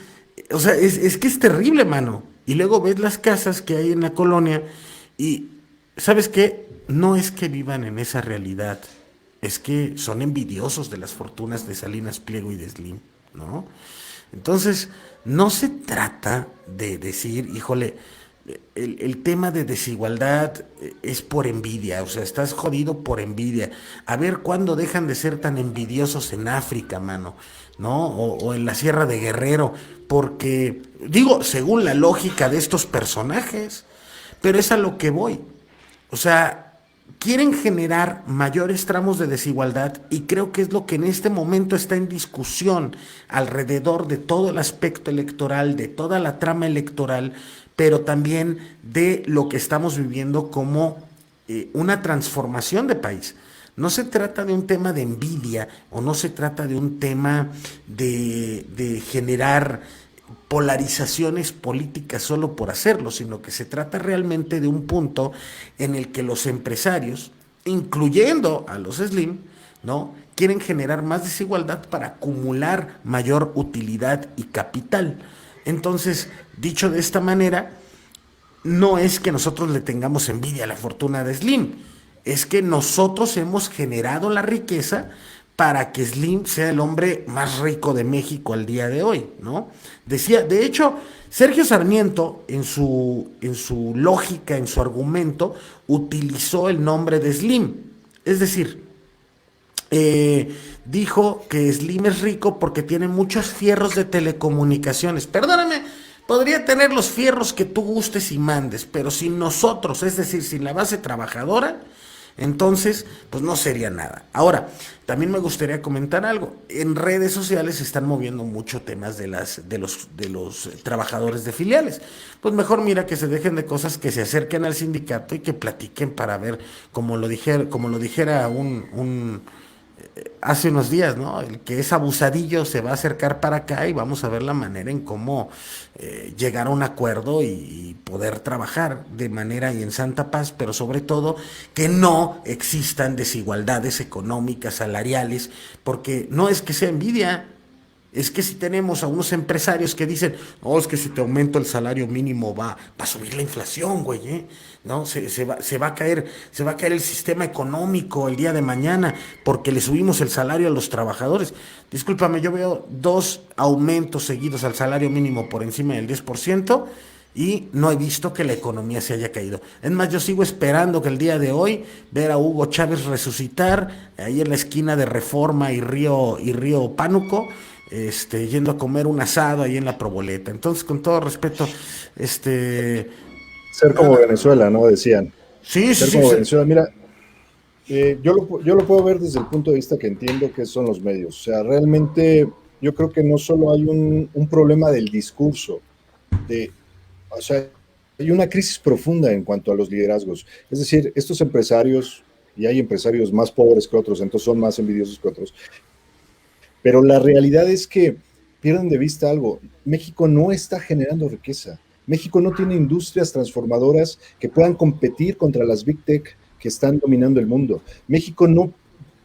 o sea, es que es terrible, mano. Y luego ves las casas que hay en la colonia y, ¿sabes qué? No es que vivan en esa realidad, es que son envidiosos de las fortunas de Salinas Pliego y de Slim, ¿no? Entonces, no se trata de decir, híjole, el tema de desigualdad es por envidia, o sea, estás jodido por envidia. A ver cuándo dejan de ser tan envidiosos en África, mano, ¿no? O en la Sierra de Guerrero, porque, digo, según la lógica de estos personajes, pero es a lo que voy. O sea, quieren generar mayores tramos de desigualdad y creo que es lo que en este momento está en discusión alrededor de todo el aspecto electoral, de toda la trama electoral, pero también de lo que estamos viviendo como una transformación de país. No se trata de un tema de envidia o no se trata de un tema de generar polarizaciones políticas solo por hacerlo, sino que se trata realmente de un punto en el que los empresarios, incluyendo a los Slim, ¿no? Quieren generar más desigualdad para acumular mayor utilidad y capital. Entonces, dicho de esta manera, no es que nosotros le tengamos envidia a la fortuna de Slim, es que nosotros hemos generado la riqueza para que Slim sea el hombre más rico de México al día de hoy, ¿no? Decía, de hecho, Sergio Sarmiento, en su lógica, en su argumento, utilizó el nombre de Slim. Es decir, dijo que Slim es rico porque tiene muchos fierros de telecomunicaciones. Perdóname, podría tener los fierros que tú gustes y mandes, pero sin nosotros, es decir, sin la base trabajadora, entonces, pues no sería nada. Ahora, también me gustaría comentar algo. En redes sociales se están moviendo mucho temas de los trabajadores de filiales. Pues mejor mira que se dejen de cosas, que se acerquen al sindicato y que platiquen para ver, como lo dijera hace unos días, ¿no? El que es abusadillo se va a acercar para acá y vamos a ver la manera en cómo llegar a un acuerdo y poder trabajar de manera y en santa paz, pero sobre todo que no existan desigualdades económicas, salariales, porque no es que sea envidia. Es que si tenemos a unos empresarios que dicen, no, es que si te aumento el salario mínimo va a subir la inflación, güey, ¿eh? No, se va a caer el sistema económico el día de mañana porque le subimos el salario a los trabajadores. Discúlpame, yo veo 2 aumentos seguidos al salario mínimo por encima del 10% y no he visto que la economía se haya caído. Es más, yo sigo esperando que el día de hoy ver a Hugo Chávez resucitar ahí en la esquina de Reforma y Río Pánuco, yendo a comer un asado ahí en la Proboleta. Entonces, con todo respeto, Ser como Venezuela, ¿no? Decían. Sí, sí, Ser sí, como sí. Venezuela. Mira, yo lo puedo ver desde el punto de vista que entiendo que son los medios. O sea, realmente yo creo que no solo hay un problema del discurso, de, o sea, hay una crisis profunda en cuanto a los liderazgos. Es decir, estos empresarios, y hay empresarios más pobres que otros, entonces son más envidiosos que otros, pero la realidad es que pierden de vista algo. México no está generando riqueza. México no tiene industrias transformadoras que puedan competir contra las Big Tech que están dominando el mundo. México no,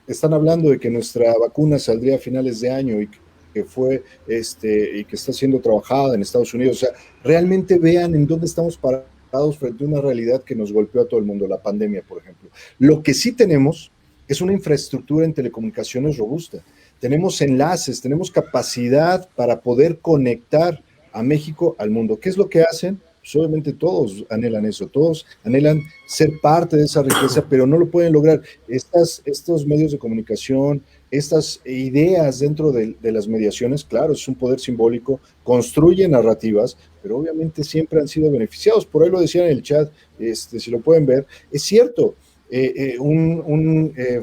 están hablando de que nuestra vacuna saldría a finales de año y que fue y que está siendo trabajada en Estados Unidos. O sea, realmente vean en dónde estamos parados frente a una realidad que nos golpeó a todo el mundo, la pandemia, por ejemplo. Lo que sí tenemos es una infraestructura en telecomunicaciones robusta. Tenemos enlaces, tenemos capacidad para poder conectar a México al mundo. ¿Qué es lo que hacen? Pues obviamente todos anhelan eso, todos anhelan ser parte de esa riqueza, pero no lo pueden lograr. Estos medios de comunicación, estas ideas dentro de las mediaciones, claro, es un poder simbólico, construyen narrativas, pero obviamente siempre han sido beneficiados. Por ahí lo decían en el chat, si lo pueden ver, es cierto.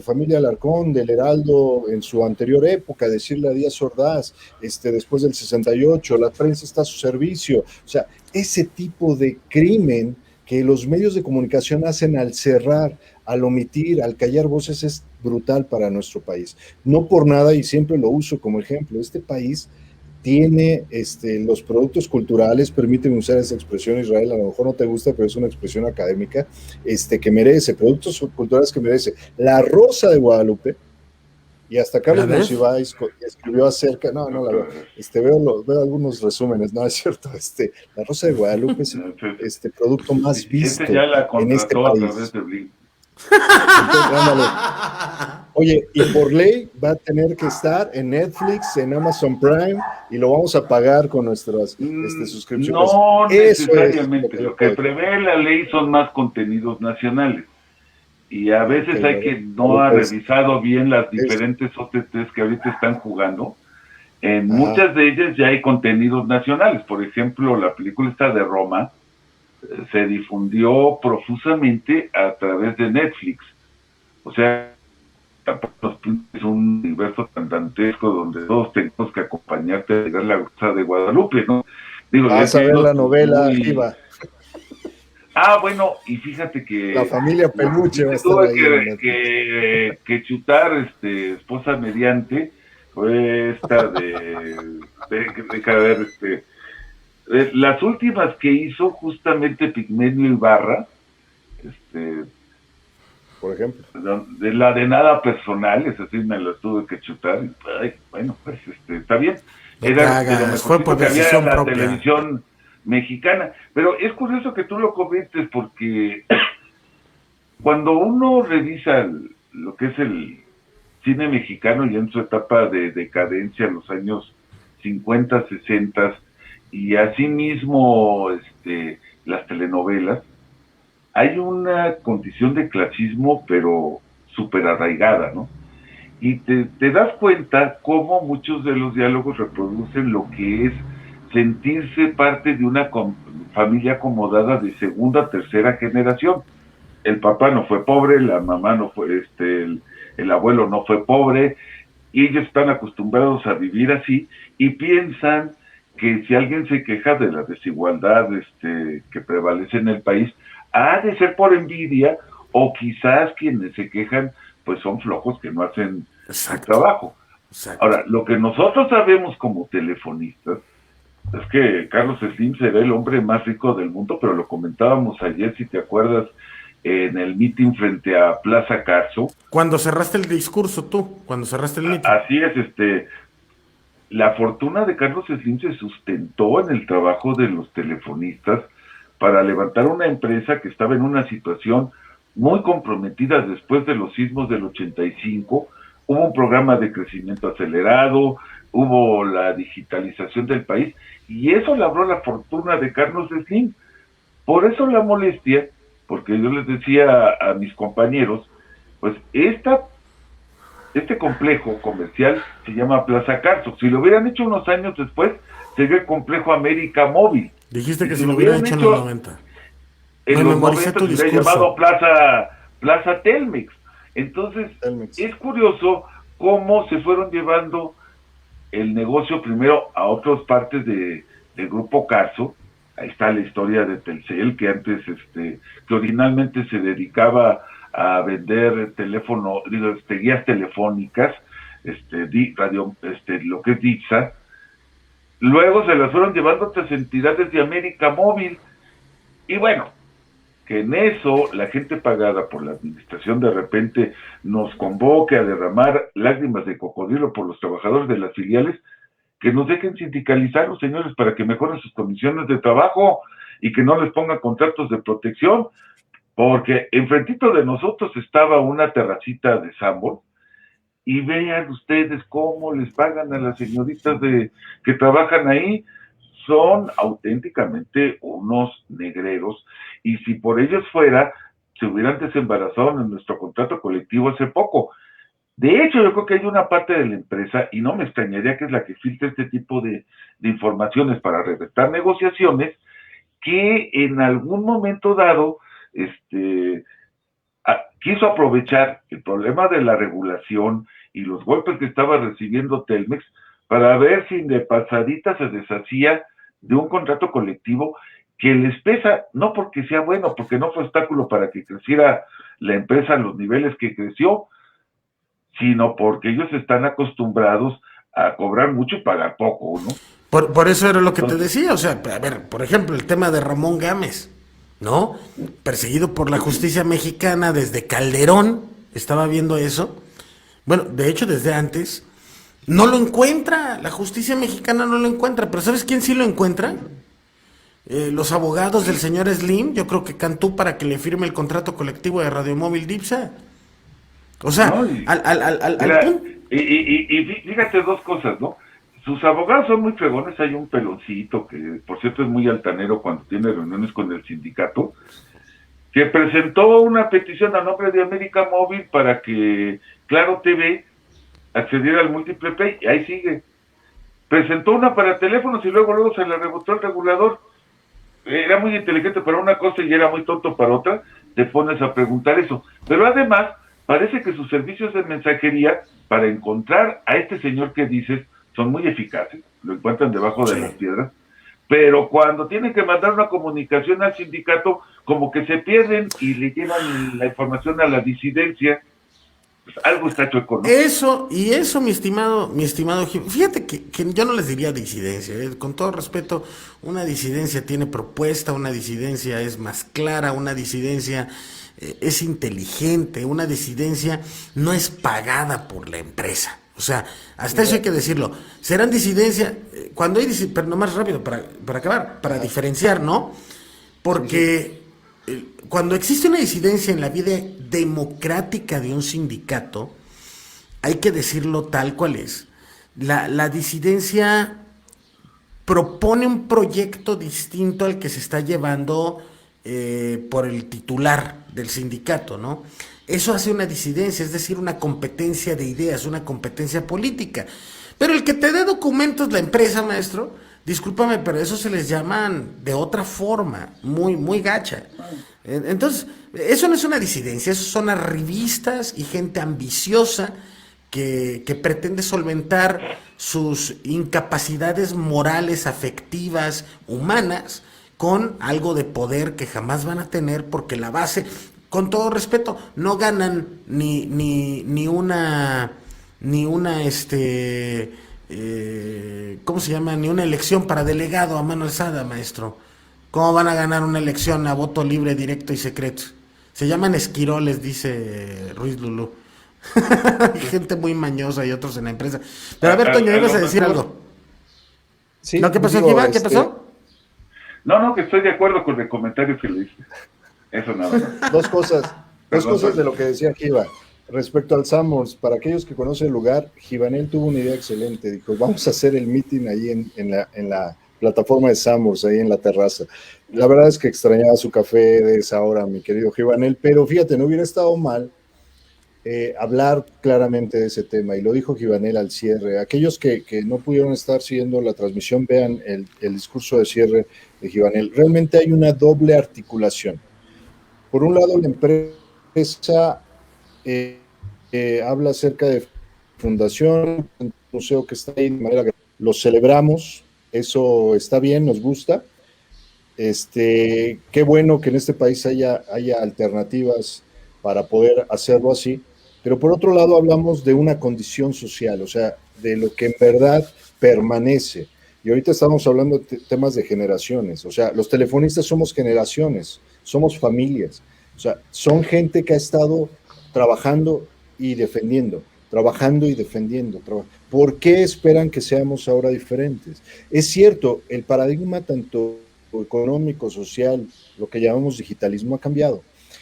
Familia Alarcón del Heraldo en su anterior época, decirle a Díaz Ordaz, después del 68, la prensa está a su servicio. O sea, ese tipo de crimen que los medios de comunicación hacen al cerrar, al omitir, al callar voces es brutal para nuestro país. No por nada, y siempre lo uso como ejemplo, este país tiene los productos culturales, permíteme usar esa expresión, Israel, a lo mejor no te gusta, pero es una expresión académica, que merece, productos culturales que merece. La Rosa de Guadalupe, y hasta Carlos Monsiváis escribió acerca, no, la verdad, veo algunos resúmenes, no es cierto, La Rosa de Guadalupe es el producto más visto ya la en este país. A través de Blink. Entonces, oye, y por ley va a tener que estar en Netflix, en Amazon Prime, y lo vamos a pagar con nuestras suscripciones. No necesariamente. Lo que prevé la ley son más contenidos nacionales. Y a veces hay que no ha revisado bien las diferentes OTTs que ahorita están jugando. En muchas de ellas ya hay contenidos nacionales. Por ejemplo, la película esta de Roma se difundió profusamente a través de Netflix. O sea, es un universo tan dantesco donde todos tenemos que acompañarte a llegar a la Rosa de Guadalupe, ¿no? Digo, vas a ver la novela arriba. Bueno, y fíjate que la familia Peluche va a estar tuve que chutar esposa mediante fue esta de ver las últimas que hizo justamente Pigmenio Ibarra, por ejemplo, de la de nada personal, es así, me las tuve que chutar. Y, bueno, pues está bien. Era de lo mejor que había en la televisión mexicana. Pero es curioso que tú lo comentes porque cuando uno revisa lo que es el cine mexicano ya en su etapa de decadencia en los años 50, 60 y asimismo las telenovelas, hay una condición de clasismo pero súper arraigada, ¿no? Y te das cuenta cómo muchos de los diálogos reproducen lo que es sentirse parte de una familia acomodada de segunda, tercera generación. El papá no fue pobre, la mamá no fue, el abuelo no fue pobre, y ellos están acostumbrados a vivir así y piensan que si alguien se queja de la desigualdad que prevalece en el país, ha de ser por envidia, o quizás quienes se quejan pues son flojos que no hacen su trabajo. Exacto. Ahora, lo que nosotros sabemos como telefonistas es que Carlos Slim será el hombre más rico del mundo, pero lo comentábamos ayer, si te acuerdas, en el meeting frente a Plaza Carso. Cuando cerraste el discurso tú, cuando cerraste el meeting. Así es, la fortuna de Carlos Slim se sustentó en el trabajo de los telefonistas para levantar una empresa que estaba en una situación muy comprometida después de los sismos del 85, hubo un programa de crecimiento acelerado, hubo la digitalización del país, y eso labró la fortuna de Carlos Slim. Por eso la molestia, porque yo les decía a mis compañeros, pues este complejo comercial se llama Plaza Carso. Si lo hubieran hecho unos años después, sería el complejo América Móvil. Dijiste que si lo hubieran hecho en los 90. en Me los memoricé tu 90 se había discurso. llamado Plaza Telmex. Entonces, Telmex. es curioso cómo se fueron llevando el negocio primero a otras partes del grupo Carso. Ahí está la historia de Telcel, que antes, que originalmente se dedicaba a vender guías telefónicas, radio, lo que es Dixa. Luego se las fueron llevando a otras entidades de América Móvil. Y bueno, que en eso la gente pagada por la administración de repente nos convoque a derramar lágrimas de cocodrilo por los trabajadores de las filiales, que nos dejen sindicalizar los señores para que mejoren sus condiciones de trabajo y que no les pongan contratos de protección, porque enfrentito de nosotros estaba una terracita de Sambor, y vean ustedes cómo les pagan a las señoritas que trabajan ahí. Son auténticamente unos negreros, y si por ellos fuera, se hubieran desembarazado en nuestro contrato colectivo hace poco. De hecho, yo creo que hay una parte de la empresa, y no me extrañaría que es la que filtra este tipo de informaciones para redactar negociaciones, que en algún momento dado quiso aprovechar el problema de la regulación y los golpes que estaba recibiendo Telmex para ver si de pasadita se deshacía de un contrato colectivo que les pesa, no porque sea bueno, porque no fue obstáculo para que creciera la empresa a los niveles que creció, sino porque ellos están acostumbrados a cobrar mucho y pagar poco, ¿no? Por eso era lo que te Entonces, decía, o sea, a ver, por ejemplo, el tema de Ramón Gámez, ¿no? Perseguido por la justicia mexicana desde Calderón, estaba viendo eso. Bueno, de hecho, desde antes, no lo encuentra, la justicia mexicana no lo encuentra, pero ¿sabes quién sí lo encuentra? Los abogados del señor Slim, yo creo que cantó para que le firme el contrato colectivo de Radiomóvil Dipsa. O sea, ¿no? al punto. Y fíjate dos cosas, ¿no? Sus abogados son muy fregones. Hay un peloncito que, por cierto, es muy altanero cuando tiene reuniones con el sindicato, que presentó una petición a nombre de América Móvil para que Claro TV accediera al múltiple play, y ahí sigue. Presentó una para teléfonos y luego se la rebotó el regulador. Era muy inteligente para una cosa y era muy tonto para otra. Te pones a preguntar eso. Pero además, parece que sus servicios de mensajería para encontrar a este señor que dices son muy eficaces, lo encuentran debajo de las piedras, pero cuando tienen que mandar una comunicación al sindicato, como que se pierden y le llevan la información a la disidencia. Pues algo está chueco, ¿no? Eso, mi estimado Jim, fíjate que yo no les diría disidencia, con todo respeto, una disidencia tiene propuesta, una disidencia es más clara, una disidencia es inteligente, una disidencia no es pagada por la empresa. O sea, hasta eso hay que decirlo. Serán disidencia, cuando hay pero no más rápido, para acabar, para diferenciar, ¿no? Porque cuando existe una disidencia en la vida democrática de un sindicato, hay que decirlo tal cual es. La disidencia propone un proyecto distinto al que se está llevando por el titular del sindicato, ¿no? Eso hace una disidencia, es decir, una competencia de ideas, una competencia política. Pero el que te dé documentos la empresa, maestro, discúlpame, pero eso se les llaman de otra forma, muy, muy gacha. Entonces, eso no es una disidencia, eso son arribistas y gente ambiciosa que pretende solventar sus incapacidades morales, afectivas, humanas, con algo de poder que jamás van a tener, porque la base, con todo respeto, no ganan ni una ¿cómo se llama? Ni una elección para delegado a mano alzada, maestro. ¿Cómo van a ganar una elección a voto libre, directo y secreto? Se llaman esquiroles, dice Ruiz Lulú. Hay gente muy mañosa y otros en la empresa. Pero a ver, Toño, ibas a decir algo. Sí, ¿No? ¿Qué pasó, digo, Iván? ¿Qué pasó? No, que estoy de acuerdo con el comentario que le hice. Eso nada más. Dos cosas de lo que decía Giva. Respecto al Summers, para aquellos que conocen el lugar, Givanel tuvo una idea excelente. Dijo, vamos a hacer el meeting ahí en la plataforma de Summers, ahí en la terraza. La verdad es que extrañaba su café de esa hora, mi querido Givanel, pero fíjate, no hubiera estado mal hablar claramente de ese tema, y lo dijo Givanel al cierre. Aquellos que no pudieron estar siguiendo la transmisión, vean el discurso de cierre de Givanel. Realmente hay una doble articulación. Por un lado, la empresa eh, habla acerca de fundación, un museo que está ahí de manera que lo celebramos, eso está bien, nos gusta. Qué bueno que en este país haya alternativas para poder hacerlo así, pero por otro lado hablamos de una condición social, o sea, de lo que en verdad permanece. Y ahorita estamos hablando de temas de generaciones, o sea, los telefonistas somos generaciones, somos familias, o sea, son gente que ha estado trabajando y defendiendo, trabajando y defendiendo. ¿Por qué esperan que seamos ahora diferentes? Es cierto, el paradigma tanto económico, social, lo que llamamos digitalismo ha cambiado.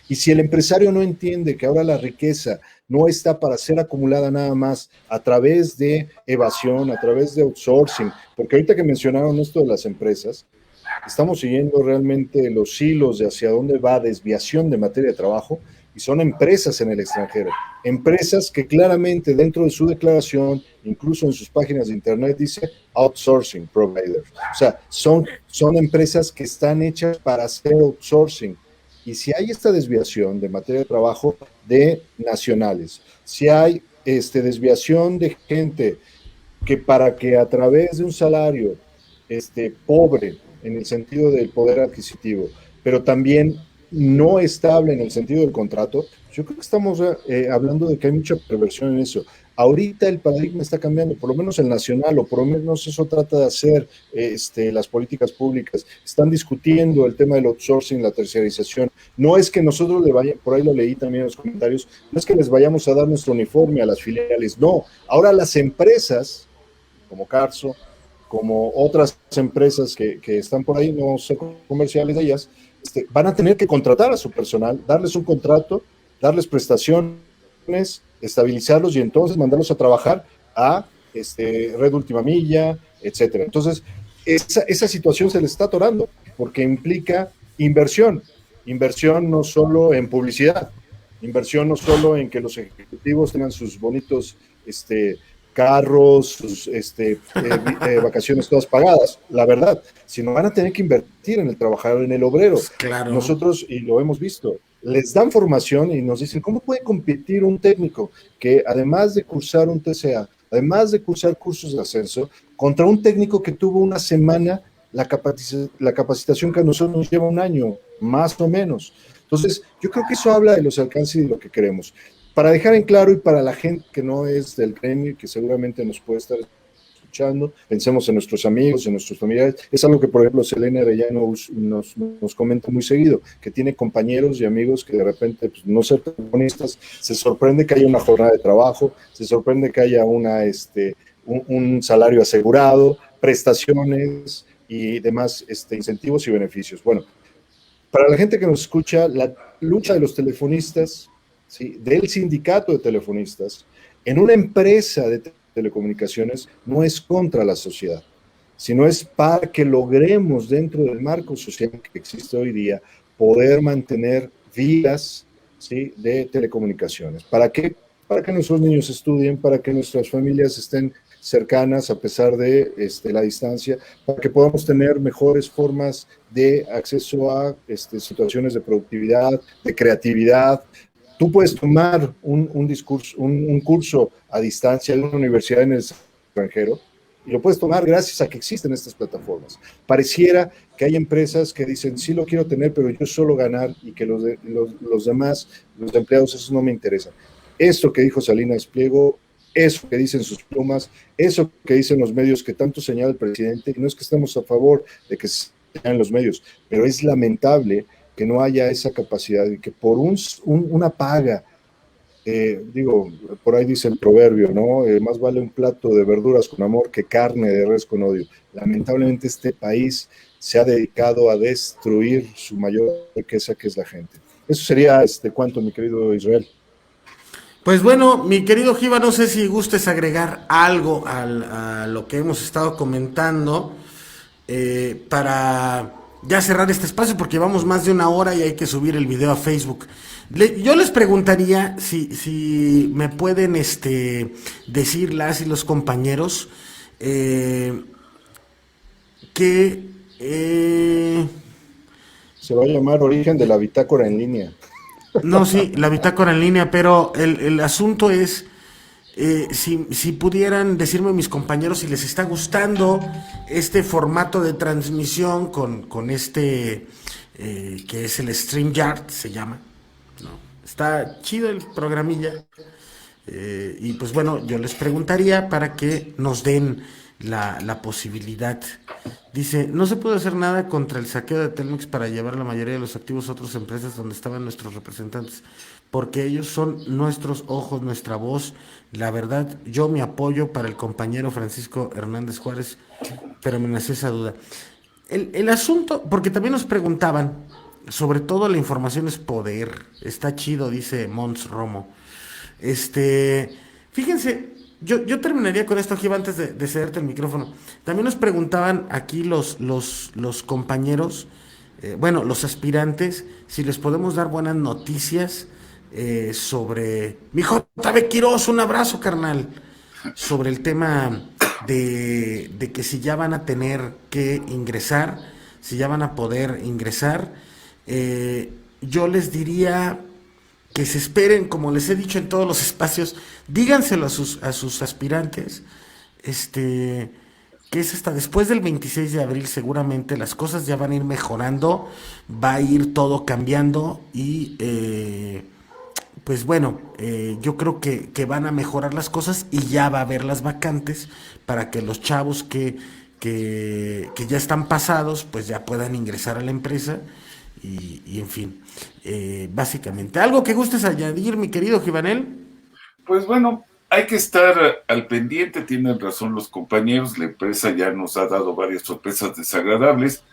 Y si el empresario no entiende que ahora la riqueza no está para ser acumulada nada más a través de evasión, a través de outsourcing, porque ahorita que mencionaron esto de las empresas, estamos siguiendo realmente los hilos de hacia dónde va desviación de materia de trabajo y son empresas en el extranjero, empresas que claramente dentro de su declaración, incluso en sus páginas de internet, dice outsourcing providers. O sea, son empresas que están hechas para hacer outsourcing. Y si hay esta desviación de materia de trabajo de nacionales, si hay desviación de gente que para que a través de un salario pobre en el sentido del poder adquisitivo, pero también no estable en el sentido del contrato, yo creo que estamos hablando de que hay mucha perversión en eso. Ahorita el paradigma está cambiando, por lo menos el nacional, o por lo menos eso trata de hacer las políticas públicas. Están discutiendo el tema del outsourcing, la terciarización. No es que nosotros le vayamos, por ahí lo leí también en los comentarios, no es que les vayamos a dar nuestro uniforme a las filiales, no. Ahora las empresas, como Carso, como otras empresas que están por ahí, no sé comerciales de ellas, van a tener que contratar a su personal, darles un contrato, darles prestaciones, estabilizarlos y entonces mandarlos a trabajar a Red Última Milla, etcétera. Entonces, esa situación se les está atorando porque implica inversión no solo en publicidad, inversión no solo en que los ejecutivos tengan sus bonitos carros, sus vacaciones todas pagadas, la verdad, sino van a tener que invertir en el trabajador, en el obrero. Pues claro. Nosotros, y lo hemos visto, les dan formación y nos dicen, ¿cómo puede competir un técnico que además de cursar un TCA, además de cursar cursos de ascenso, contra un técnico que tuvo una semana la capacitación que a nosotros nos lleva un año, más o menos? Entonces, yo creo que eso habla de los alcances y de lo que queremos. Para dejar en claro y para la gente que no es del gremio y que seguramente nos puede estar escuchando, pensemos en nuestros amigos, en nuestros familiares, es algo que por ejemplo Selena Arellano nos comenta muy seguido, que tiene compañeros y amigos que de repente pues, no ser telefonistas, se sorprende que haya una jornada de trabajo, se sorprende que haya un salario asegurado, prestaciones y demás incentivos y beneficios. Bueno, para la gente que nos escucha, la lucha de los telefonistas, ¿sí?, del sindicato de telefonistas, en una empresa de telecomunicaciones, no es contra la sociedad, sino es para que logremos dentro del marco social que existe hoy día, poder mantener vidas, ¿sí?, de telecomunicaciones. ¿Para qué? Para que nuestros niños estudien, para que nuestras familias estén cercanas a pesar de la distancia, para que podamos tener mejores formas de acceso a situaciones de productividad, de creatividad. Tú puedes tomar un curso a distancia en una universidad en el extranjero y lo puedes tomar gracias a que existen estas plataformas. Pareciera que hay empresas que dicen, sí lo quiero tener, pero yo solo ganar y que los demás, los empleados, eso no me interesa. Esto que dijo Salinas Pliego, eso que dicen sus plumas, eso que dicen los medios que tanto señala el presidente, y no es que estemos a favor de que sean los medios, pero es lamentable que no haya esa capacidad y que por una paga, por ahí dice el proverbio, ¿no? Más vale un plato de verduras con amor que carne de res con odio. Lamentablemente este país se ha dedicado a destruir su mayor riqueza, que es la gente. Eso sería cuanto, mi querido Israel. Pues bueno, mi querido Giva, no sé si gustes agregar algo a lo que hemos estado comentando para ya cerrar este espacio, porque llevamos más de una hora y hay que subir el video a Facebook. Yo les preguntaría si me pueden decir las y los compañeros que Se va a llamar Origen de la Bitácora en Línea. No, sí, la bitácora en línea, pero el asunto es, si pudieran decirme mis compañeros si les está gustando este formato de transmisión con este, que es el StreamYard, se llama, ¿no? Está chido el programilla. Y pues bueno, yo les preguntaría para que nos den la posibilidad. Dice, no se puede hacer nada contra el saqueo de Telmex para llevar la mayoría de los activos a otras empresas donde estaban nuestros representantes, porque ellos son nuestros ojos, nuestra voz. La verdad, yo me apoyo para el compañero Francisco Hernández Juárez, pero me nació esa duda. El asunto, porque también nos preguntaban, sobre todo la información es poder. Está chido, dice Mons Romo. Este, fíjense, yo terminaría con esto aquí antes de cederte el micrófono. También nos preguntaban aquí los compañeros, bueno, los aspirantes, si les podemos dar buenas noticias sobre... Mi JB Quiroz, un abrazo, carnal. Sobre el tema de que si ya van a tener que ingresar, si ya van a poder ingresar. Yo les diría que se esperen, como les he dicho en todos los espacios, díganselo a sus aspirantes, que es hasta después del 26 de abril seguramente las cosas ya van a ir mejorando, va a ir todo cambiando y pues bueno, yo creo que van a mejorar las cosas y ya va a haber las vacantes para que los chavos que ya están pasados pues ya puedan ingresar a la empresa y en fin, básicamente. ¿Algo que gustes añadir, mi querido Givanel? Pues bueno, hay que estar al pendiente, tienen razón los compañeros, la empresa ya nos ha dado varias sorpresas desagradables,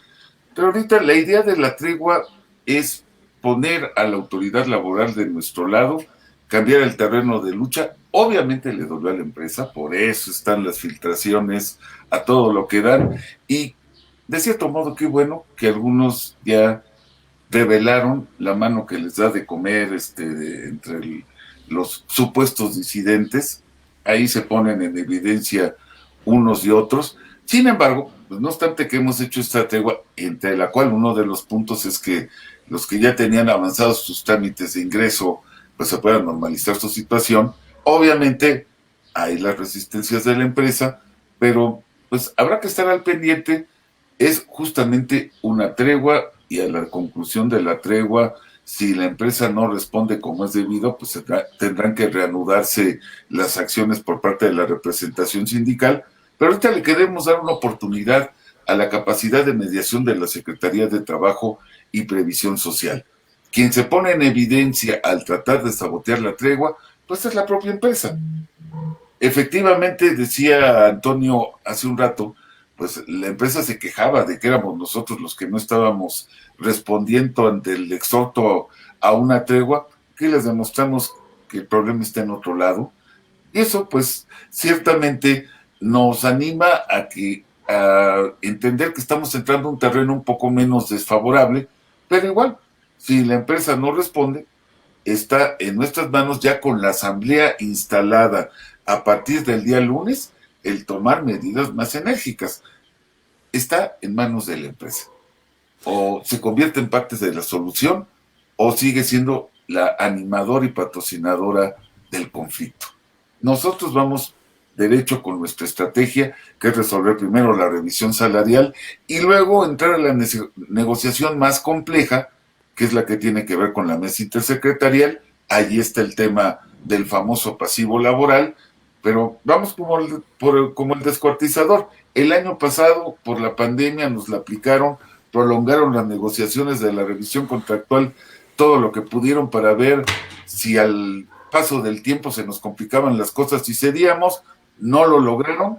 pero ahorita la idea de la tregua es poner a la autoridad laboral de nuestro lado, cambiar el terreno de lucha. Obviamente le dolió a la empresa, por eso están las filtraciones a todo lo que dan, y de cierto modo qué bueno que algunos ya revelaron la mano que les da de comer entre los supuestos disidentes. Ahí se ponen en evidencia unos y otros. Sin embargo, pues no obstante que hemos hecho esta tregua, entre la cual uno de los puntos es que los que ya tenían avanzados sus trámites de ingreso, pues se puedan normalizar su situación. Obviamente hay las resistencias de la empresa, pero pues habrá que estar al pendiente. Es justamente una tregua y a la conclusión de la tregua, si la empresa no responde como es debido, pues tendrán que reanudarse las acciones por parte de la representación sindical. Pero ahorita le queremos dar una oportunidad a la capacidad de mediación de la Secretaría de Trabajo y Previsión Social. Quien se pone en evidencia al tratar de sabotear la tregua, pues es la propia empresa. Efectivamente, decía Antonio hace un rato, pues la empresa se quejaba de que éramos nosotros los que no estábamos respondiendo ante el exhorto a una tregua, que les demostramos que el problema está en otro lado. Y eso, pues, ciertamente nos anima a entender que estamos entrando a un terreno un poco menos desfavorable, pero igual, si la empresa no responde, está en nuestras manos ya con la asamblea instalada a partir del día lunes, el tomar medidas más enérgicas. Está en manos de la empresa. O se convierte en parte de la solución, o sigue siendo la animadora y patrocinadora del conflicto. Nosotros vamos derecho con nuestra estrategia, que es resolver primero la revisión salarial y luego entrar a la negociación más compleja, que es la que tiene que ver con la mesa intersecretarial. Allí está el tema del famoso pasivo laboral, pero vamos como el descuartizador. El año pasado, por la pandemia, nos la aplicaron, prolongaron las negociaciones de la revisión contractual todo lo que pudieron para ver si al paso del tiempo se nos complicaban las cosas y cedíamos. No lo lograron.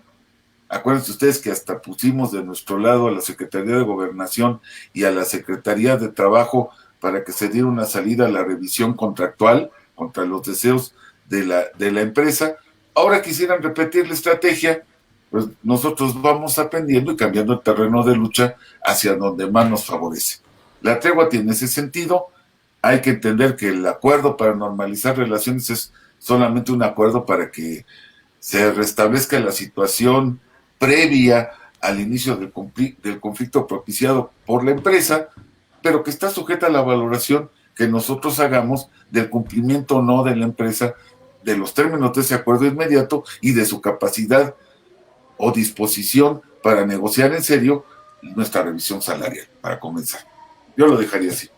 Acuérdense ustedes que hasta pusimos de nuestro lado a la Secretaría de Gobernación y a la Secretaría de Trabajo para que se diera una salida a la revisión contractual contra los deseos de la empresa. Ahora quisieran repetir la estrategia, pues nosotros vamos aprendiendo y cambiando el terreno de lucha hacia donde más nos favorece. La tregua tiene ese sentido. Hay que entender que el acuerdo para normalizar relaciones es solamente un acuerdo para que se restablezca la situación previa al inicio del conflicto propiciado por la empresa, pero que está sujeta a la valoración que nosotros hagamos del cumplimiento o no de la empresa, de los términos de ese acuerdo inmediato y de su capacidad o disposición para negociar en serio nuestra revisión salarial, para comenzar. Yo lo dejaría así.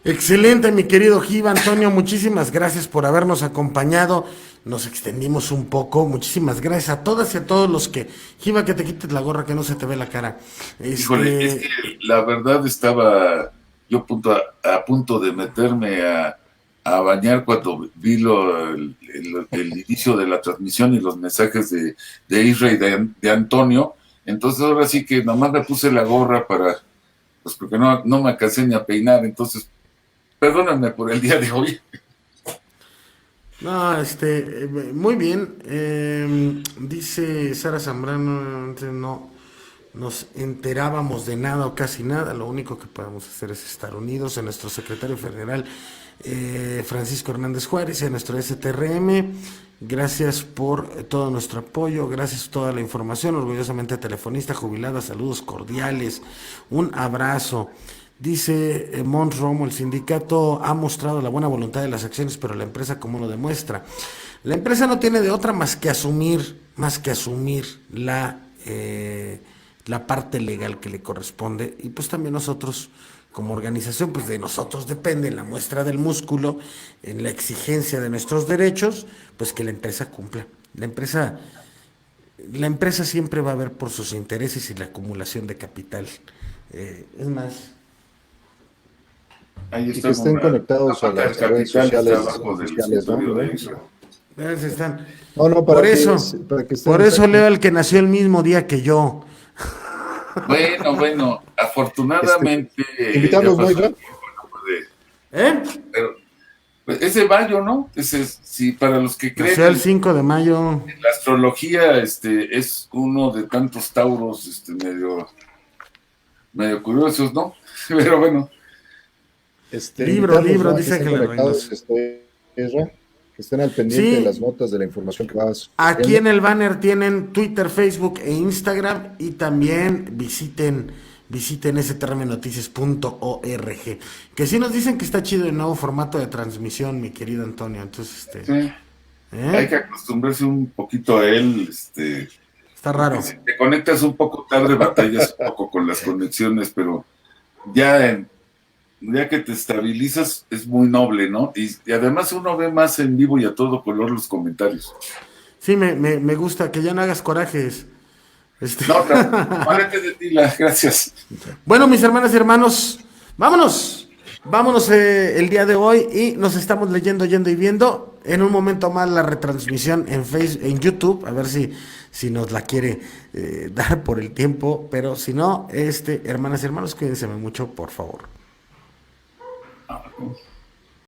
Excelente, mi querido Giva. Antonio, muchísimas gracias por habernos acompañado. Nos extendimos un poco. Muchísimas gracias a todas y a todos los que... Giva, que te quites la gorra, que no se te ve la cara. Híjole, es que la verdad estaba yo a punto de meterme a bañar cuando vi el inicio de la transmisión y los mensajes de Isra y de Antonio. Entonces ahora sí que nomás me puse la gorra pues porque no me alcancé ni a peinar. Entonces, perdónenme por el día de hoy. No, muy bien. Dice Sara Zambrano, no nos enterábamos de nada o casi nada. Lo único que podemos hacer es estar unidos en nuestro secretario federal, Francisco Hernández Juárez, y a nuestro STRM. Gracias por todo nuestro apoyo, gracias por toda la información. Orgullosamente telefonista, jubilada, saludos cordiales, un abrazo. Dice Mons Romo, el sindicato ha mostrado la buena voluntad de las acciones, pero la empresa, ¿cómo lo demuestra? La empresa no tiene de otra más que asumir la parte legal que le corresponde, y pues también nosotros como organización, pues de nosotros depende en la muestra del músculo, en la exigencia de nuestros derechos, pues que la empresa cumpla. La empresa siempre va a ver por sus intereses y la acumulación de capital. Es más, Ahí y que estén conectados a las redes sociales oficiales, ¿no? están. No, Por para que estén por eso Leo, el que nació el mismo día que yo. Bueno, afortunadamente. Invitamos, Moira. Pero pues, es de mayo, ¿no? Sí, para los que creen. Nació el 5 de mayo. La astrología, es uno de tantos tauros, medio curiosos, ¿no? Pero bueno. Libro, dice que le Ezra, que estén al pendiente de las notas, de la información que vas. Aquí en el banner tienen Twitter, Facebook e Instagram, y también visiten strmnoticias.org, que sí nos dicen que está chido el nuevo formato de transmisión, mi querido Antonio. Entonces, sí. Hay que acostumbrarse un poquito a él, está raro. Si te conectas un poco tarde, batallas un poco con las conexiones, pero ya que te estabilizas es muy noble, ¿no? Y además uno ve más en vivo y a todo color los comentarios. Sí, me gusta, que ya no hagas corajes. No, párate de ti, gracias. Bueno, mis hermanas y hermanos, vámonos el día de hoy, y nos estamos leyendo, oyendo y viendo. En un momento más la retransmisión en YouTube, a ver si nos la quiere dar por el tiempo, pero si no, hermanas y hermanos, cuídense mucho, por favor.